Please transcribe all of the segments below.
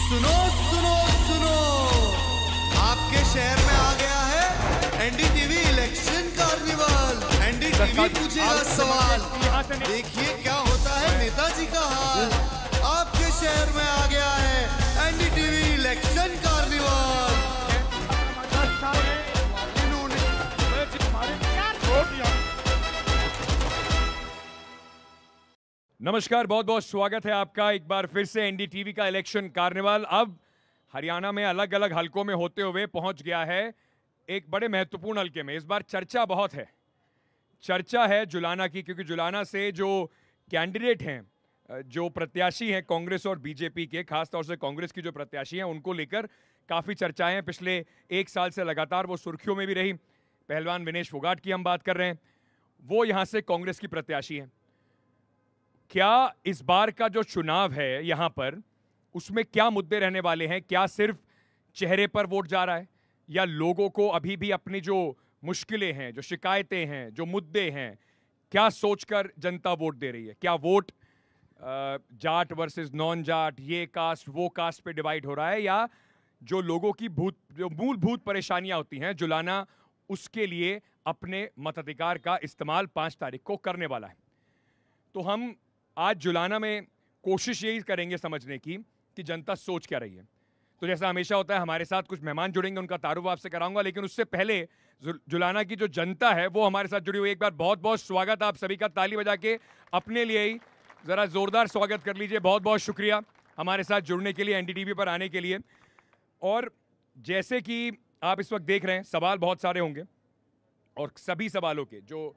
सुनो सुनो सुनो, आपके शहर में आ गया है एनडीटीवी इलेक्शन कार्निवल। एनडीटीवी पूछेगा सवाल, देखिए क्या होता है नेताजी का हाल। आपके शहर में आ गया है एनडीटीवी इलेक्शन कार्निवल। नमस्कार, बहुत बहुत स्वागत है आपका एक बार फिर से एनडीटीवी का इलेक्शन कार्निवल। अब हरियाणा में अलग अलग हलकों में होते हुए पहुंच गया है एक बड़े महत्वपूर्ण हलके में। इस बार चर्चा बहुत है, चर्चा है जुलाना की, क्योंकि जुलाना से जो कैंडिडेट हैं, जो प्रत्याशी हैं कांग्रेस और बीजेपी के, खासतौर से कांग्रेस की जो प्रत्याशी हैं, उनको लेकर काफ़ी चर्चाएं हैं। पिछले एक साल से लगातार वो सुर्खियों में भी रही। पहलवान विनेश फोगाट की हम बात कर रहे हैं, वो यहाँ से कांग्रेस की प्रत्याशी हैं। क्या इस बार का जो चुनाव है यहाँ पर, उसमें क्या मुद्दे रहने वाले हैं? क्या सिर्फ चेहरे पर वोट जा रहा है, या लोगों को अभी भी अपनी जो मुश्किलें हैं, जो शिकायतें हैं, जो मुद्दे हैं, क्या सोचकर जनता वोट दे रही है? क्या vote Jat versus non Jat, ये कास्ट वो कास्ट पे डिवाइड हो रहा है, या जो लोगों की जो मूलभूत परेशानियां होती हैं जुलाना, उसके लिए अपने मताधिकार का इस्तेमाल 5 तारीख को करने वाला है? तो हम आज जुलाना में कोशिश यही करेंगे समझने की कि जनता सोच क्या रही है। तो जैसा हमेशा होता है, हमारे साथ कुछ मेहमान जुड़ेंगे, उनका तारुफ आपसे कराऊंगा, लेकिन उससे पहले जुलाना की जो जनता है वो हमारे साथ जुड़ी हुई। एक बार बहुत बहुत स्वागत आप सभी का, ताली बजा के अपने लिए ही ज़रा ज़ोरदार स्वागत कर लीजिए। बहुत बहुत शुक्रिया हमारे साथ जुड़ने के लिए, एनडीटीवी पर आने के लिए। और जैसे कि आप इस वक्त देख रहे हैं, सवाल बहुत सारे होंगे, और सभी सवालों के जो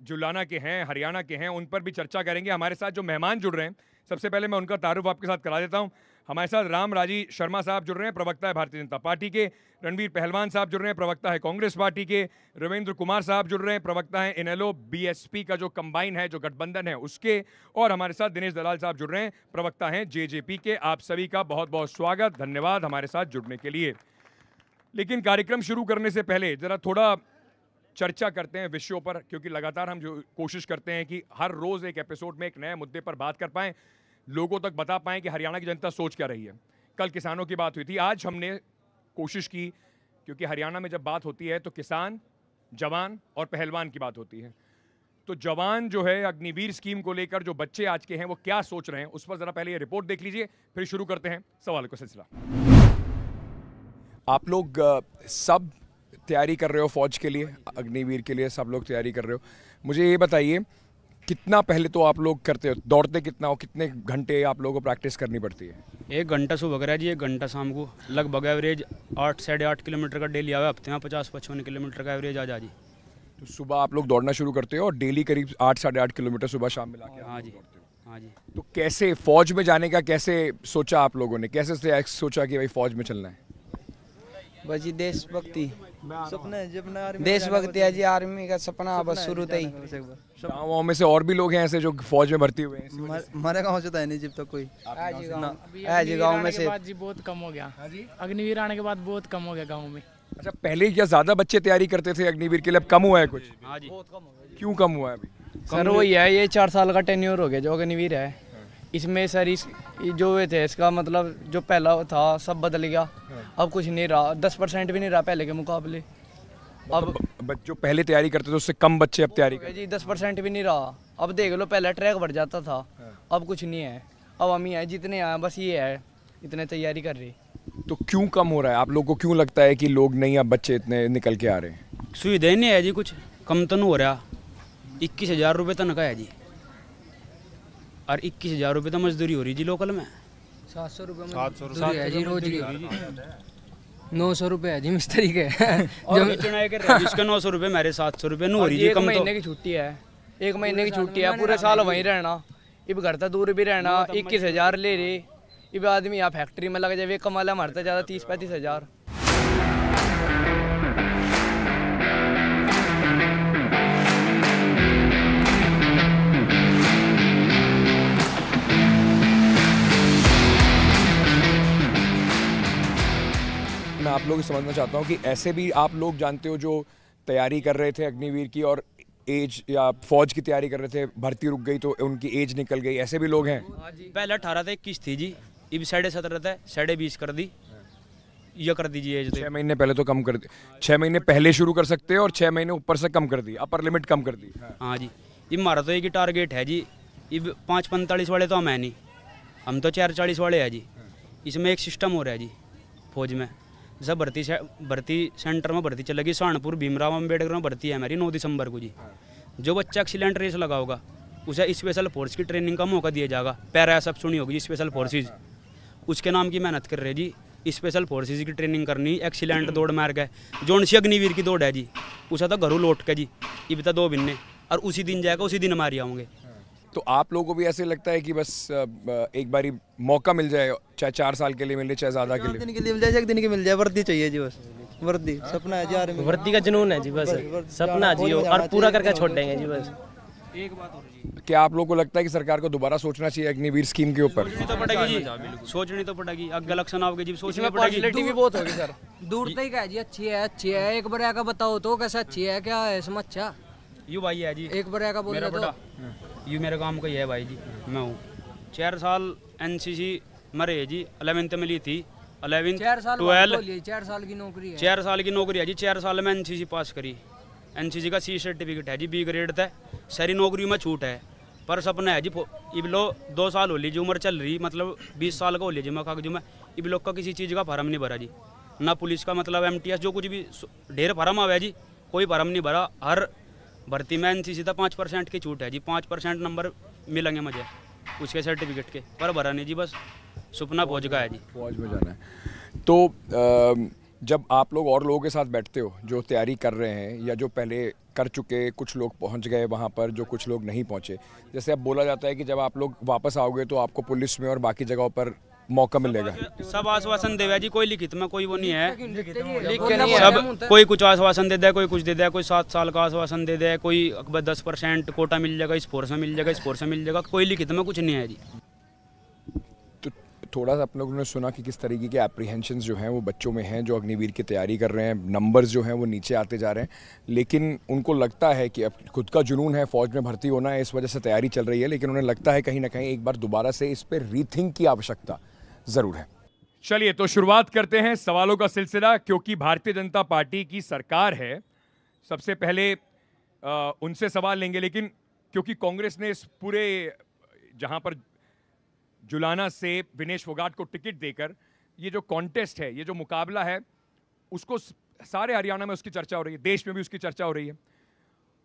जुलाना के हैं, हरियाणा के हैं, उन पर भी चर्चा करेंगे। हमारे साथ जो मेहमान जुड़ रहे हैं, सबसे पहले मैं उनका तारुफ आपके साथ करा देता हूं। हमारे साथ राम राजी शर्मा साहब जुड़ रहे हैं, प्रवक्ता है भारतीय जनता पार्टी के। रणवीर पहलवान साहब जुड़ रहे हैं, प्रवक्ता है कांग्रेस पार्टी के। रविंद्र कुमार साहब जुड़ रहे हैं, प्रवक्ता है इनेलो बीएसपी का जो कंबाइन है, जो गठबंधन है, उसके। और हमारे साथ दिनेश दलाल साहब जुड़ रहे हैं, प्रवक्ता हैं जेजेपी के। आप सभी का बहुत बहुत स्वागत, धन्यवाद हमारे साथ जुड़ने के लिए। लेकिन कार्यक्रम शुरू करने से पहले जरा थोड़ा चर्चा करते हैं विषयों पर, क्योंकि लगातार हम जो कोशिश करते हैं कि हर रोज एक एपिसोड में एक नए मुद्दे पर बात कर पाएं, लोगों तक बता पाएं कि हरियाणा की जनता सोच क्या रही है। कल किसानों की बात हुई थी, आज हमने कोशिश की, क्योंकि हरियाणा में जब बात होती है तो किसान, जवान और पहलवान की बात होती है। तो जवान जो है, अग्निवीर स्कीम को लेकर जो बच्चे आज के हैं वो क्या सोच रहे हैं, उस पर जरा पहले ये रिपोर्ट देख लीजिए, फिर शुरू करते हैं सवाल का सिलसिला। आप लोग सब तैयारी कर रहे हो फौज के लिए, अग्निवीर के लिए, सब लोग तैयारी कर रहे हो। मुझे ये बताइए, कितना पहले तो आप लोग करते हो, दौड़ते कितना हो, कितने घंटे आप लोगों को प्रैक्टिस करनी पड़ती है? 1 घंटा सुबह करा जी, 1 घंटा शाम को। लगभग एवरेज 8 साढ़े 8 किलोमीटर का डेली आवे, हफ्ते में 50-55 किलोमीटर का एवरेज आ जा जी। तो सुबह आप लोग दौड़ना शुरू करते हो और डेली करीब 8 साढ़े 8 किलोमीटर सुबह शाम मिला के? हाँ जी, हाँ जी। तो कैसे फौज में जाने का कैसे सोचा आप लोगों ने, कैसे सोचा कि भाई फौज में चलना है? बस जी देशभक्ति, देशभक्ति है जी, आर्मी का सपना बस शुरू से ही। गाँव में से और भी लोग हैं ऐसे जो फौज में भर्ती हुए हैं? हमारे गाँव से तो है नहीं जब तक कोई। जी गाँव में से जी बहुत कम हो गया, अग्निवीर आने के बाद बहुत कम हो गया गाँव में। अच्छा, पहले क्या ज्यादा बच्चे तैयारी करते थे अग्निवीर के लिए, अब कम हुआ है कुछ? हाँ जी, क्यों कम हुआ है अभी? सर वही है, ये 4 साल का टेन्योर हो गया जो अग्निवीर है, इसमें सर इस जो ये थे, इसका मतलब जो पहला था सब बदल गया। अब कुछ नहीं रहा, 10% भी नहीं रहा पहले के मुकाबले। अब जो पहले तैयारी करते थे उससे कम बच्चे अब तैयारी करते जी 10% भी नहीं रहा। अब देख लो, पहले ट्रैक भर जाता था, अब कुछ नहीं है। अब हम ही हैं जितने आए, बस ये है, इतने तैयारी कर रही। तो क्यों कम हो रहा है? आप लोगों को क्यों लगता है कि लोग नहीं, अब बच्चे इतने निकल के आ रहे हैं? सुविधा नहीं है जी, कुछ कम तो नहीं हो रहा। 21,000 रुपये तनख्वाह है जी, और 21,000 रुपये तो मजदूरी हो रही जी लोकल में। 700 रुपये है जी रोज की, 900 रुपये है जी मिस्त्री के। इसका 900 रुपये, मेरे 700 रुपये नहीं हो रही जी। 1 महीने की छुट्टी है, 1 महीने की छुट्टी है, पूरे साल वहीं रहना, इब घर से दूर भी रहना। 21,000 ले रहे, इब आदमी यहाँ फैक्ट्री में लग जाए, कमा ला मरता ज़्यादा 30-35 हज़ार। मैं आप लोग समझना चाहता हूँ कि ऐसे भी आप लोग जानते हो जो तैयारी कर रहे थे अग्निवीर की और एज या फौज की तैयारी कर रहे थे, भर्ती रुक गई तो उनकी एज निकल गई, ऐसे भी लोग हैं? पहले 18 से 21 थी जी, इब 17.5 था, 20.5 कर दी, ये कर दीजिए एज। 6 महीने पहले तो कम कर दी, 6 महीने पहले शुरू कर सकते हैं और 6 महीने ऊपर से कम कर दी, अपर लिमिट कम कर दी। हाँ जी, इब हमारा तो एक ही टारगेट है जी, इब 5:45 वाले तो हम है नहीं, हम तो 4:40 वाले हैं जी। इसमें एक सिस्टम हो रहा है जी फौज में, जैसा भर्ती सेंटर में भर्ती चलेगी, सहारनपुर भीमराव अम्बेडकर में भर्ती है हमारी 9 दिसंबर को जी। जो बच्चा एक्सीलेंट रेस लगा होगा उसे स्पेशल फोर्स की ट्रेनिंग का मौका दिया जाएगा। पैरा सब सुनी होगी जी, स्पेशल फोर्सेज, उसके नाम की मेहनत कर रहे जी। स्पेशल फोर्सेज की ट्रेनिंग करनी, एक्सीलेंट दौड़ मार के, जोन सी अग्निवीर की दौड़ है जी, उसे तो घरों लौट के जी, इब तो 2 महीने और उसी दिन जाएगा, उसी दिन हमारी आऊँगे। तो आप लोगों को भी ऐसे लगता है कि बस एक बारी मौका मिल जाए, चाहे 4 साल के लिए मिले, चाहे ज़्यादा के लिए? दिन के लिए मिल जाए, 1 दिन की मिल जाए, वर्दी चाहिए जी, बस वर्दी सपना है जी। आर्मी वर्दी का जुनून है जी, बस सपना जियो और पूरा करके छोड़ देंगे जी। बस एक बात और जी, क्या आप लोगों को लगता है कि सरकार को दोबारा सोचना चाहिए अग्निवीर स्कीम के ऊपर? सोचनी तो पड़ेगी जी, सोचनी तो पड़ेगी। अग इलेक्शन आओगे जी, सोचनी पड़ेगी। फैसिलिटी भी बहुत होगी सर। दूर तक है जी, अच्छी है, अच्छी है। एक बार का बताओ तो कैसा अच्छी है, क्या है इसमें अच्छा? यू भाई है जी, एक बार का बोल मेरा तो बड़ा यू मेरे काम का ही है भाई जी। मैं हूँ 4 साल एनसीसी मरे है जी, 11th में ली थी, 11th 4 साल 12 4 साल की नौकरी है। 4 साल की नौकरी है जी। 4 साल में एनसीसी पास करी, एनसीसी का C सर्टिफिकेट है जी, B ग्रेड था। सारी नौकरी में छूट है, पर सपना है जी। इब लो 2 साल हो ली जी, उम्र चल रही, मतलब 20 साल का हो लिया जी मैं कागजों में। इब लोग का किसी चीज़ का फार्म नहीं भरा जी, ना पुलिस का, मतलब MTS जो कुछ भी ढेर फार्म आवे जी, कोई फार्म नहीं भरा। हर भर्ती में एनसीसी था 5% की छूट है जी, 5% नंबर मिलेंगे मुझे उसके सर्टिफिकेट के, पर भरा नहीं जी। बस सपना फौज का है जी, फौज में जाना है। तो जब आप लोग और लोगों के साथ बैठते हो जो तैयारी कर रहे हैं या जो पहले कर चुके, कुछ लोग पहुंच गए वहां पर, जो कुछ लोग नहीं पहुंचे, जैसे अब बोला जाता है कि जब आप लोग वापस आओगे तो आपको पुलिस में और बाकी जगहों पर मौका मिलेगा। सब आश्वासन देगा जी, कोई लिखित में कोई वो नहीं है। सब सब कोई कुछ आश्वासन दे दे, कोई कुछ दे दे, कोई 7 साल का आश्वासन दे दे, कोई 10% कोटा मिल जाएगा, इस फोर्स में मिल जाएगा, इस फोर्स में मिल जाएगा, कोई लिखित में कुछ नहीं है जी। तो थोड़ा सा आप लोगों ने सुना कि किस तरीके के एप्रीहेंशंस जो हैं वो बच्चों में हैं जो अग्निवीर की तैयारी कर रहे हैं। नंबर्स जो हैं वो नीचे आते जा रहे हैं, लेकिन उनको लगता है कि अब खुद का जुनून है, फौज में भर्ती होना है, इस वजह से तैयारी चल रही है, लेकिन उन्हें लगता है कहीं ना कहीं एक बार दोबारा से इस पर रीथिंक की आवश्यकता ज़रूर है। चलिए तो शुरुआत करते हैं सवालों का सिलसिला, क्योंकि भारतीय जनता पार्टी की सरकार है। सबसे पहले उनसे सवाल लेंगे, लेकिन क्योंकि कांग्रेस ने इस पूरे, जहां पर जुलाना से विनेश फोगाट को टिकट देकर ये जो कॉन्टेस्ट है, ये जो मुकाबला है, उसको सारे हरियाणा में उसकी चर्चा हो रही है, देश में भी उसकी चर्चा हो रही है,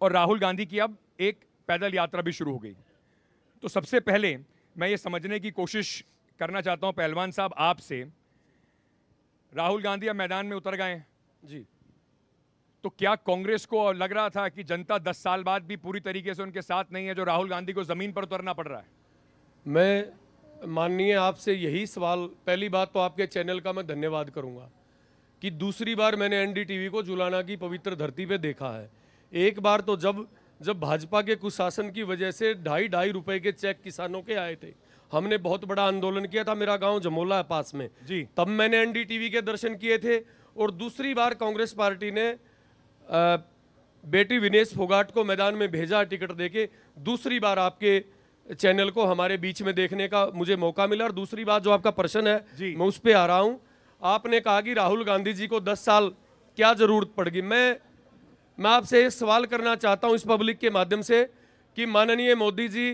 और राहुल गांधी की अब एक पैदल यात्रा भी शुरू हो गई। तो सबसे पहले मैं ये समझने की कोशिश करना चाहता हूं पहलवान साहब आपसे, राहुल गांधी अब मैदान में उतर गए हैं जी, तो क्या कांग्रेस को लग रहा था कि जनता 10 साल बाद भी पूरी तरीके से उनके साथ नहीं है, जो राहुल गांधी को जमीन पर उतरना पड़ रहा है? मैं माननीय आपसे यही सवाल, पहली बात तो आपके चैनल का मैं धन्यवाद करूंगा कि दूसरी बार मैंने एनडीटीवी को जुलाना की पवित्र धरती पे देखा है। एक बार तो जब भाजपा के कुशासन की वजह से 2.5 रुपए के चेक किसानों के आए थे, हमने बहुत बड़ा आंदोलन किया था, मेरा गांव जमोला है पास में जी, तब मैंने एनडीटीवी के दर्शन किए थे। और दूसरी बार कांग्रेस पार्टी ने बेटी विनेश फोगाट को मैदान में भेजा टिकट देके, दूसरी बार आपके चैनल को हमारे बीच में देखने का मुझे मौका मिला। और दूसरी बात जो आपका प्रश्न है मैं उस पर आ रहा हूं, आपने कहा कि राहुल गांधी जी को 10 साल क्या जरूरत पड़ेगी। मैं आपसे एक सवाल करना चाहता हूं इस पब्लिक के माध्यम से कि माननीय मोदी जी,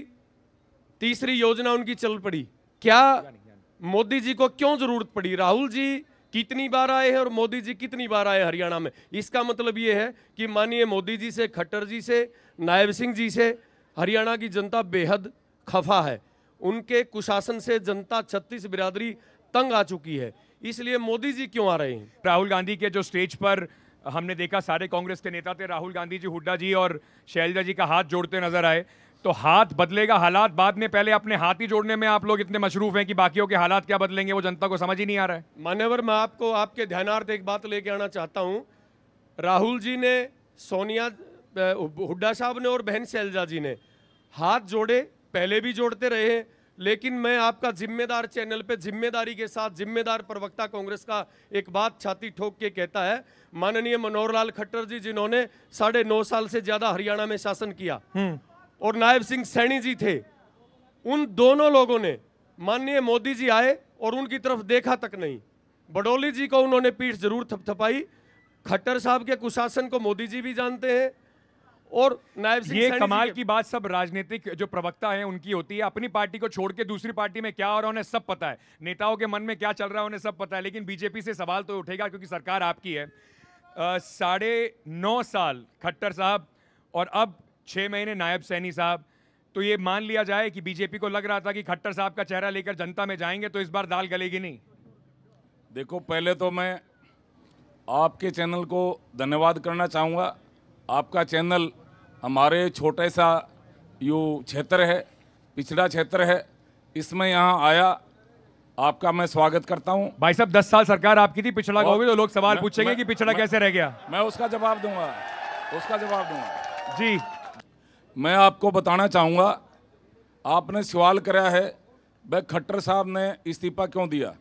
तीसरी योजना उनकी चल पड़ी, क्या मोदी जी को क्यों जरूरत पड़ी? राहुल जी कितनी बार आए हैं और मोदी जी कितनी बार आए हरियाणा में? इसका मतलब ये है कि माननीय मोदी जी से, खट्टर जी से, नायब सिंह जी से हरियाणा की जनता बेहद खफा है। उनके कुशासन से जनता 36 बिरादरी तंग आ चुकी है, इसलिए मोदी जी क्यों आ रहे हैं? राहुल गांधी के जो स्टेज पर हमने देखा सारे कांग्रेस के नेता थे, राहुल गांधी जी, हुड्डा जी और शैलजा जी का हाथ जोड़ते नजर आए। तो हाथ बदलेगा, हालात बाद में, पहले अपने हाथ ही जोड़ने में आप लोग इतने मशरूफ हैं कि बाकियों के हालात क्या बदलेंगे वो जनता को समझ ही नहीं आ रहा है। मान्यवर, मैं आपको आपके ध्यानार्थ एक बात लेके आना चाहता हूं। राहुल जी ने, सोनिया, हुड्डा साहब ने और बहन शैलजा जी ने हाथ जोड़े, पहले भी जोड़ते रहे हैं, लेकिन मैं आपका जिम्मेदार चैनल पे जिम्मेदारी के साथ जिम्मेदार प्रवक्ता कांग्रेस का एक बात छाती ठोक के कहता है, माननीय मनोहर लाल खट्टर जी जिन्होंने 9.5 साल से ज्यादा हरियाणा में शासन किया, और नायब सिंह सैनी जी थे, उन दोनों लोगों ने माननीय मोदी जी आए और उनकी तरफ देखा तक नहीं। बडोली जी को उन्होंने पीठ जरूर थपथपाई। खट्टर साहब के कुशासन को मोदी जी भी जानते हैं और नायब सिंह ये सैनी कमाल की बात सब राजनीतिक जो प्रवक्ता है उनकी होती है। अपनी पार्टी को छोड़ के दूसरी पार्टी में क्या हो रहा है उन्हें सब पता है, नेताओं के मन में क्या चल रहा है उन्हें सब पता है। लेकिन बीजेपी से सवाल तो उठेगा क्योंकि सरकार आपकी है। 9.5 साल खट्टर साहब और अब 6 महीने नायब सैनी साहब, तो ये मान लिया जाए कि बीजेपी को लग रहा था कि खट्टर साहब का चेहरा लेकर जनता में जाएंगे तो इस बार दाल गलेगी नहीं। देखो, पहले तो मैं आपके चैनल को धन्यवाद करना चाहूँगा। आपका चैनल हमारे छोटे सा क्षेत्र है, पिछड़ा क्षेत्र है, इसमें यहाँ आया, आपका मैं स्वागत करता हूँ। भाई साहब 10 साल सरकार आपकी थी, पिछड़ा कहोगे तो लोग सवाल पूछेंगे कि पिछड़ा कैसे रह गया। मैं उसका जवाब दूंगा, जी। मैं आपको बताना चाहूँगा, आपने सवाल कराया है भाई खट्टर साहब ने इस्तीफा क्यों दिया,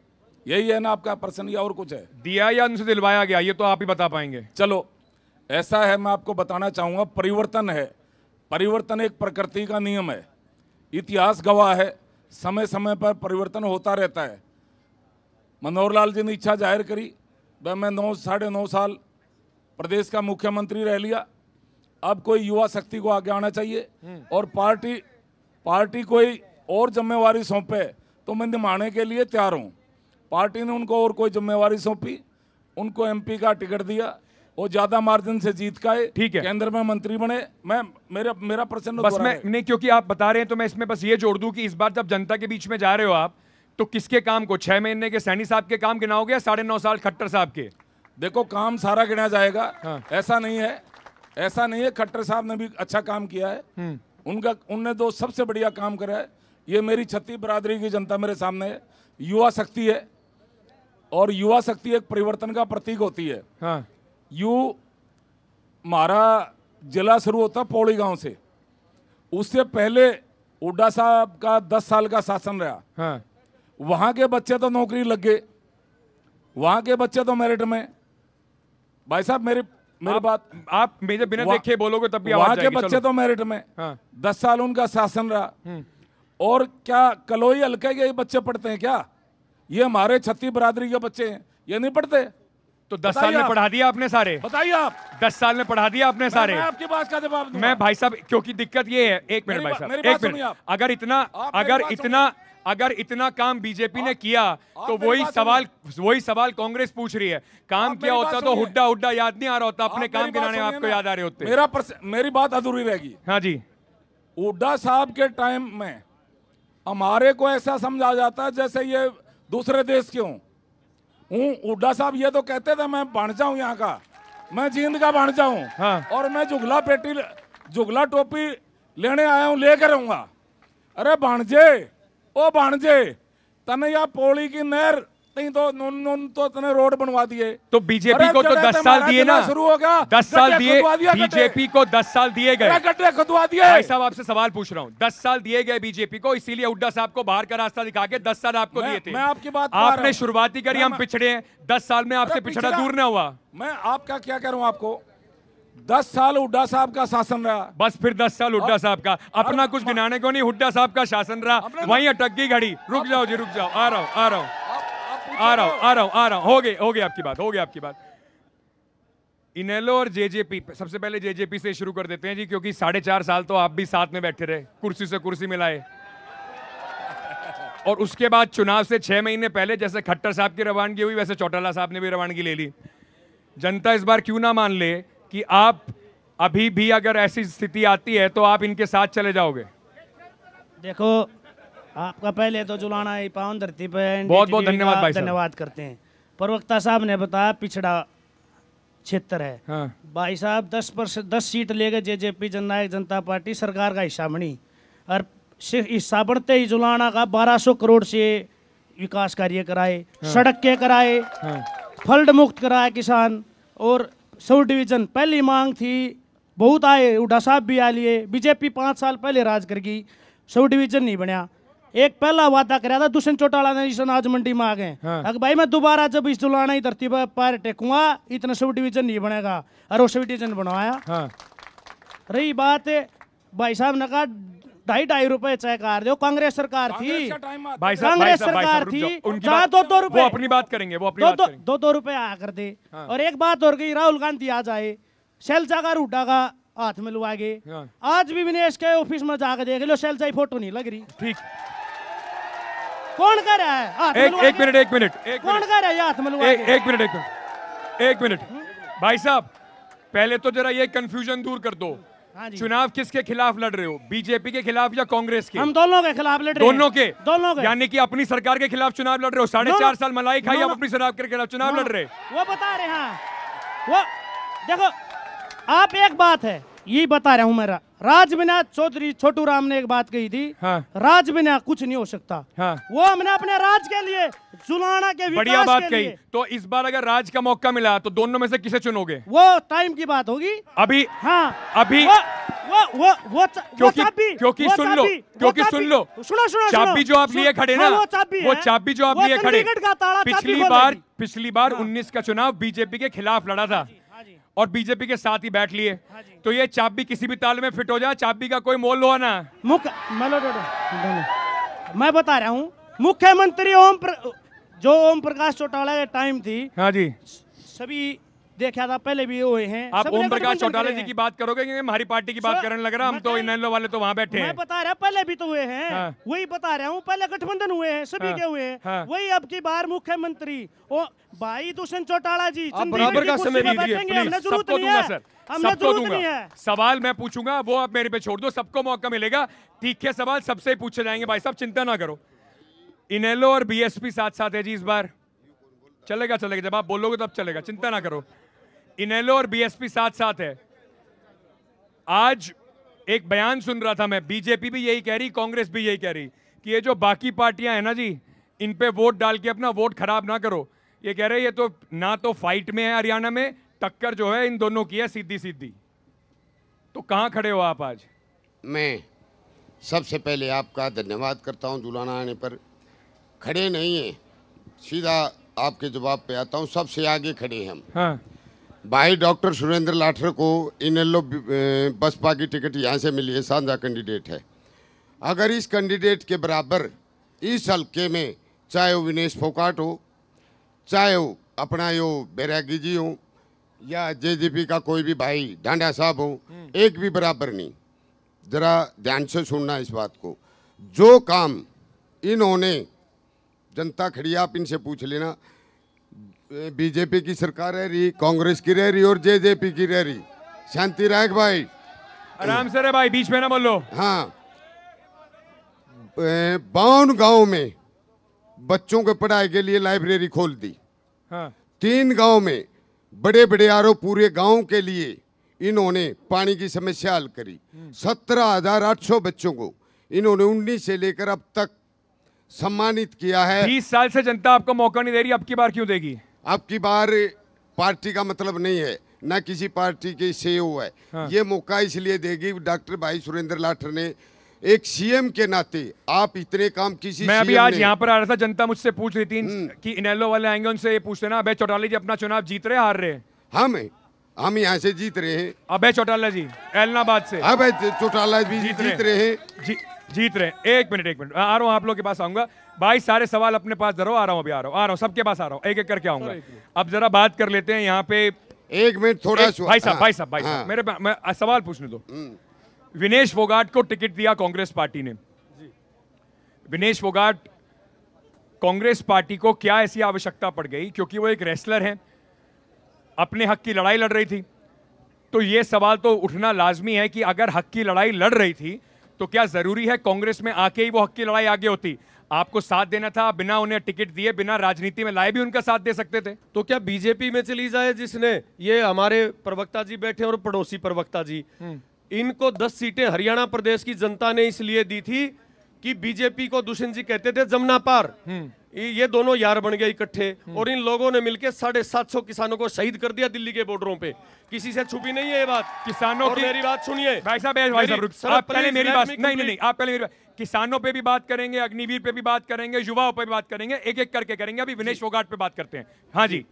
यही है ना आपका प्रश्न या और कुछ है? दिया या उनसे दिलवाया गया, ये तो आप ही बता पाएंगे। चलो ऐसा है, मैं आपको बताना चाहूँगा, परिवर्तन है, परिवर्तन एक प्रकृति का नियम है, इतिहास गवाह है, समय समय पर परिवर्तन होता रहता है। मनोहर लाल जी ने इच्छा जाहिर करी, भाई मैं 9-9.5 साल प्रदेश का मुख्यमंत्री रह लिया, अब कोई युवा शक्ति को आगे आना चाहिए और पार्टी कोई और जिम्मेवारी सौंपे तो मैं निभाने के लिए तैयार हूँ। पार्टी ने उनको और कोई जिम्मेवारी सौंपी, उनको एमपी का टिकट दिया, वो ज्यादा मार्जिन से जीत का ठीक है, केंद्र में मंत्री बने। मैं मेरा प्रश्न बस मैं नहीं, क्योंकि आप बता रहे हैं तो मैं इसमें बस ये जोड़ दूं कि इस बार जब जनता के बीच में जा रहे हो आप, तो किसके काम को 6 महीने के सैनी साहब के काम गिनाओगे या 9.5 साल खट्टर साहब के? देखो, काम सारा गिना जाएगा। हाँ। ऐसा नहीं है, खट्टर साहब ने भी अच्छा काम किया है, उनने तो सबसे बढ़िया काम करा है। ये मेरी छत्तीस बरादरी की जनता मेरे सामने है, युवा शक्ति है और युवा शक्ति एक परिवर्तन का प्रतीक होती है। हाँ। हमारा जिला शुरू होता पौड़ी गांव से, उससे पहले हुड्डा साहब का 10 साल का शासन रहा। हाँ। वहां के बच्चे तो नौकरी लग गए, वहां के बच्चे तो मेरिट में। भाई साहब मेरी बात आप मेरे बिना देखे बोलोगे तब भी वहां के बच्चे तो मेरिट में। हाँ। 10 साल उनका शासन रहा। और क्या कलोई हल्के के बच्चे पढ़ते हैं क्या? ये हमारे छत्तीस बरादरी के बच्चे हैं, ये नहीं पढ़ते। तो 10 साल में पढ़ा दिया आपने सारे? बताइए आप। 10 साल में पढ़ा दिया आपने सारे? मैं आपकी बात का जवाब दूंगा। मैं भाई साहब, क्योंकि दिक्कत ये है, एक मिनट भाई साहब, एक मिनट, अगर इतना काम बीजेपी ने किया तो वही सवाल कांग्रेस पूछ रही है। काम क्या होता तो हुड्डा याद नहीं आ रहा होता, अपने काम गिनाने आपको याद आ रहे होते। मेरी बात अधूरी रहेगी। हाँ जी। हुड्डा साहब के टाइम में हमारे को ऐसा समझा जाता है जैसे ये दूसरे देश के हूँ। हुड्डा साहब ये तो कहते थे मैं भांजा हूँ यहाँ का, मैं जींद का भांजा हूँ। हाँ। और मैं जुगला टोपी लेने आया हूँ, लेकर रहूंगा। अरे भांजे, ओ भांजे, तने या पौड़ी की नहर तो तने रोड बनवा दिए। तो बीजेपी को तो 10 साल दिए ना, शुरू हो गया 10 साल दिए बीजेपी को, 10 साल दिए गए। गड्ढे खुदवा दिए। भाई साहब आपसे सवाल पूछ रहा हूँ, 10 साल दिए गए बीजेपी को, इसीलिए हुड्डा साहब को बाहर का रास्ता दिखा के 10 साल आपको दिए थे। मैं आपकी बात, आपने शुरुआती करी, हम पिछड़े हैं, 10 साल में आपसे पिछड़ा दूर ना हुआ। मैं आपका क्या करूं आपको? 10 साल हुड्डा साहब का शासन रहा, बस फिर 10 साल हुड्डा साहब का, अपना कुछ गिनाने को नहीं, हुड्डा साहब का शासन रहा, वहीं अटक गई घड़ी। रुक जाओ जी, रुक जाओ, आ रहा हूं। हो गई आपकी बात। इनेलो और जेजेपी, सबसे पहले जेजेपी से शुरू कर देते हैं जी, क्योंकि 4.5 साल तो आप भी साथ में बैठे रहे, कुर्सी से कुर्सी मिलाए। और उसके बाद चुनाव से 6 महीने पहले जैसे खट्टर साहब की रवानगी हुई, वैसे चौटाला साहब ने भी रवानगी ले ली। जनता इस बार क्यों ना मान ले कि आप अभी भी अगर ऐसी स्थिति आती है तो आप इनके साथ चले जाओगे? देखो, आपका पहले तो जुलाना है पावन धरती पे, बहुत बहुत धन्यवाद भाई साहब, धन्यवाद करते हैं। प्रवक्ता साहब ने बताया पिछड़ा क्षेत्र है। हाँ। भाई साहब 10 सीट लेके जेजेपी जननायक जनता पार्टी सरकार का हिस्सा बनी, और हिस्सा बढ़ते ही जुलाना का 1200 करोड़ से विकास कार्य कराए। हाँ। सड़क के कराए। हाँ। फ्लड मुक्त कराए किसान, और सब डिवीजन पहली मांग थी, बहुत आए, हुड्डा साहब भी आ लिए। बीजेपी 5 साल पहले राज कर गई, सब डिवीजन नहीं बनया। एक पहला वादा कराया था दुष्यंत चौटाला ने, इस अनाज मंडी में आ गए। हाँ। अगर भाई मैं दोबारा जब इस जुलाना ही धरती पर पैर टेकूंगा, इतना सब डिवीजन नहीं बनेगा, और वो सब डिवीजन बनवाया। हाँ। रही बात भाई साहब ने कहा 2.5 रुपए चाय कार दो। कांग्रेस सरकार थी, भाई साहब कांग्रेस सरकार थी, चाहे 2 रुपए, वो अपनी बात करेंगे, वो अपनी बात करेंगे। 2 रुपए आ कर दे। और एक बात और गई, राहुल गांधी आ जाए, शैलजा का रूडा का हाथ में लुआगे। आज भी विनेश के ऑफिस में जाकर देख लो, शैलजा की फोटो नहीं लग रही। ठीक, कौन कह रहा है हाथ में लुआ के? एक मिनट, कौन कह रहा है हाथ में लुआ के? एक मिनट भाई साहब, पहले तो जरा ये कंफ्यूजन दूर कर दो। चुनाव किसके खिलाफ लड़ रहे हो, बीजेपी के खिलाफ या कांग्रेस के? हम दोनों के खिलाफ लड़ रहे हैं। दोनों के। यानी कि अपनी सरकार के खिलाफ चुनाव लड़ रहे हो। 4.5 साल मलाई खाई, अब अपनी सरकार के खिलाफ चुनाव लड़ रहे। वो बता रहे हैं, वो देखो, आप एक बात है यही बता रहा हूं मेरा। राज बिना चौधरी छोटू राम ने एक बात कही थी, राज बिना कुछ नहीं हो सकता। वो हमने अपने राज के लिए, जुलाना के विकास बढ़िया बात के कही। लिए। तो इस बार अगर राज का मौका मिला तो दोनों में से किसे चुनोगे? वो टाइम की बात होगी अभी। हाँ अभी क्योंकि सुन लो चाबी जो आप लिए खड़े ना, वो चाबी जो आप लिए खड़े, पिछली बार 19 का चुनाव बीजेपी के खिलाफ लड़ा था और बीजेपी के साथ ही बैठ लिए। तो ये चाबी किसी भी ताल में फिट हो जाए, चाबी का कोई मोल लो ना। मैं बता रहा हूँ, मुख्यमंत्री जो ओम प्रकाश चौटाला के टाइम थी, हाँ जी, सभी देखा था, पहले भी हुए हैं। आप ओम प्रकाश चौटाला जी की बात करोगे कि हमारी पार्टी की बात करने लग रहा? हम तो इनेलो वाले तो वहाँ बैठे हैं। मैं बता रहा, पहले भी तो हुए हैं। वही बता रहा हूँ, पहले गठबंधन हुए हैं, सभी के हुए हैं। वही अब की बार मुख्यमंत्री भाई दुष्यंत चौटाला जी बराबर का समय दीजिए, सबको दूंगा सर, सबको दूंगा। सवाल मैं पूछूंगा, वो आप मेरे पे छोड़ दो, सबको मौका मिलेगा। तीखे सवाल सबसे पूछे जाएंगे भाई साहब, चिंता ना करो। इनेलो और बीएसपी साथ साथ है जी इस बार। चलेगा, जब आप बोलोगे तब चलेगा, चिंता ना करो। इनेलो और बीएसपी साथ साथ है। आज एक बयान सुन रहा था मैं, बीजेपी भी यही कह रही, कांग्रेस भी यही कह रही कि ये जो बाकी पार्टियां हैं ना जी, इन पे वोट डाल के अपना वोट खराब ना करो। ये कह रहे ये तो ना तो फाइट में है, हरियाणा में टक्कर जो है इन दोनों की है सीधी। तो कहां खड़े हो आप आज? मैं सबसे पहले आपका धन्यवाद करता हूं, जुलाना आने पर। खड़े नहीं है, सीधा आपके जवाब पे आता हूं, सबसे आगे खड़े हैं हम। हाँ। भाई डॉक्टर सुरेंद्र लाठर को इनेलो बसपा की टिकट यहाँ से मिली है, साझा कैंडिडेट है। अगर इस कैंडिडेट के बराबर इस हल्के में चाहे वो विनेश फोगाट हो, चाहे वो अपना यो बैरागी जी हो, या जेजेपी का कोई भी भाई ढांडा साहब हो, एक भी बराबर नहीं। जरा ध्यान से सुनना इस बात को। जो काम इन्होंने, जनता खड़ी, आप इनसे पूछ लेना, बीजेपी की सरकार रह रही, कांग्रेस की रह रही और जेजेपी की रह रही। शांति रायक भाई, आराम से रे भाई, बीच में ना बोलो। हाँ, 52 गांव में बच्चों के पढ़ाई के लिए लाइब्रेरी खोल दी। हाँ। 3 गांव में बड़े बड़े आरओ पूरे गांव के लिए इन्होंने पानी की समस्या हल करी। 17,800 बच्चों को इन्होंने 19 से लेकर अब तक सम्मानित किया है। 20 साल से जनता आपको मौका नहीं दे रही, अब की बार क्यों देगी? अब की बार पार्टी का मतलब नहीं है, ना किसी पार्टी के CEO है। हाँ। ये मौका इसलिए देगी, डॉक्टर भाई सुरेंद्र लाठर ने एक सीएम के नाते, आप इतने काम किसी, मैं अभी आज यहाँ पर आ रहा था, जनता मुझसे पूछ रही थी कि इनेलो वाले आएंगे, उनसे ये पूछते ना, अबे चौटाला जी अपना चुनाव जीत रहे हार रहे? हम यहाँ से जीत रहे हैं। अबे चौटाला जी एलनाबाद से, अबे चौटाला भी जीत रहे हैं, जीत रहे। एक मिनट आ रहा हूँ, आप लोग के पास आऊंगा भाई। सारे सवाल अपने पास धरो, आ रहा हूँ, अभी आ रहा हूँ, सबके पास आ रहा हूँ, एक एक करके आऊंगा। अब जरा बात कर लेते हैं यहाँ पे। 1 मिनट थोड़ा भाई साहब, मैं सवाल पूछने दो। विनेश फोगाट को टिकट दिया कांग्रेस पार्टी ने। विनेश फोगाट, कांग्रेस पार्टी को क्या ऐसी आवश्यकता पड़ गई, क्योंकि वो एक रेसलर हैं, अपने हक की लड़ाई लड़ रही थी, तो ये सवाल तो उठना लाजमी है कि अगर हक की लड़ाई लड़ रही थी तो क्या जरूरी है कांग्रेस में आके ही वो हक की लड़ाई आगे होती? आपको साथ देना था, बिना उन्हें टिकट दिए, बिना राजनीति में लाए भी उनका साथ दे सकते थे। तो क्या बीजेपी में चली जाए, जिसने, ये हमारे प्रवक्ता जी बैठे और पड़ोसी प्रवक्ता जी, इनको 10 सीटें हरियाणा प्रदेश की जनता ने इसलिए दी थी कि बीजेपी को दुष्यंत जी कहते थे जमुना पार। ये दोनों यार बन गए इकट्ठे, और इन लोगों ने मिलकर 750 किसानों को शहीद कर दिया दिल्ली के बॉर्डरों पे। किसी से छुपी नहीं है ये बात। किसानों की, मेरी बात सुनिए भाई साहब, आप पहले मेरी बात, नहीं, आप पहले मेरी बात। किसानों पे भी बात करेंगे, अग्निवीर पे भी बात करेंगे, युवाओं पे भी बात करेंगे, एक एक करके करेंगे। अभी विनेश फोगाट पे बात करते हैं। हाँ जी,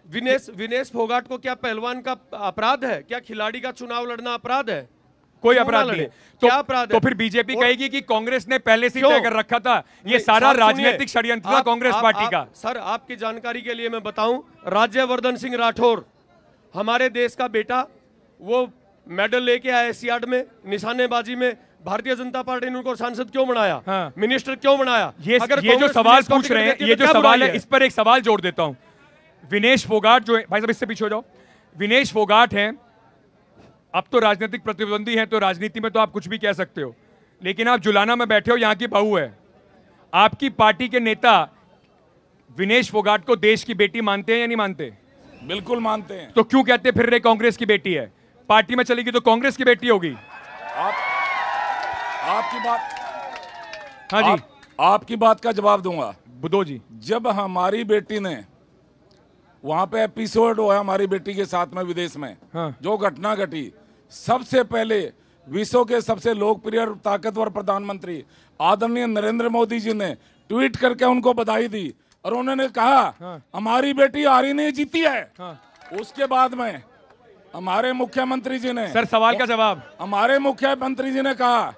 विनेश फोगाट को क्या पहलवान का अपराध है? क्या खिलाड़ी का चुनाव लड़ना अपराध है? कोई अपराध नहीं है। क्या अपराध है? तो फिर बीजेपी कहेगी कि कांग्रेस ने पहले से तय कर रखा था, ये सारा राजनीतिक षड्यंत्र था कांग्रेस पार्टी का। सर आपकी जानकारी के लिए मैं बताऊं, राज्यवर्धन सिंह राठौर हमारे देश का बेटा, वो मेडल लेके आया सियाड में निशानेबाजी में। भारतीय जनता पार्टी ने उनको सांसद क्यों बनाया? हाँ। मिनिस्टर क्यों बनाया? अगर ये जो सवाल पूछ रहे हैं, ये जो सवाल है, इस पर एक सवाल जोड़ देता हूं। विनेश फोगाट जो है, भाई साहब इससे पीछे हो जाओ, विनेश फोगाट हैं, अब तो राजनीतिक प्रतिद्वंदी हैं, तो राजनीति में तो आप कुछ भी कह सकते हो, लेकिन आप जुलाना में बैठे हो, यहां की बहू है। आपकी पार्टी के नेता विनेश फोगाट को देश की बेटी मानते हैं या नहीं मानते? बिल्कुल मानते हैं। तो क्यों कहते फिर रहे कांग्रेस की बेटी है? पार्टी में चलेगी तो कांग्रेस की बेटी होगी। आपकी बात, हाँ जी, आपकी बात का जवाब दूंगा। बुद्धो जी, जब हमारी बेटी ने वहां पे एपिसोड हुआ हमारी बेटी के साथ में विदेश में, हाँ। जो घटना घटी, सबसे पहले विश्व के सबसे लोकप्रिय और ताकतवर प्रधानमंत्री आदरणीय नरेंद्र मोदी जी ने ट्वीट करके उनको बधाई दी और उन्होंने कहा, हाँ। हमारी बेटी हारी नहीं जीती है। हाँ। उसके बाद में हमारे मुख्यमंत्री जी ने, सर सवाल का जवाब, हमारे मुख्यमंत्री जी ने कहा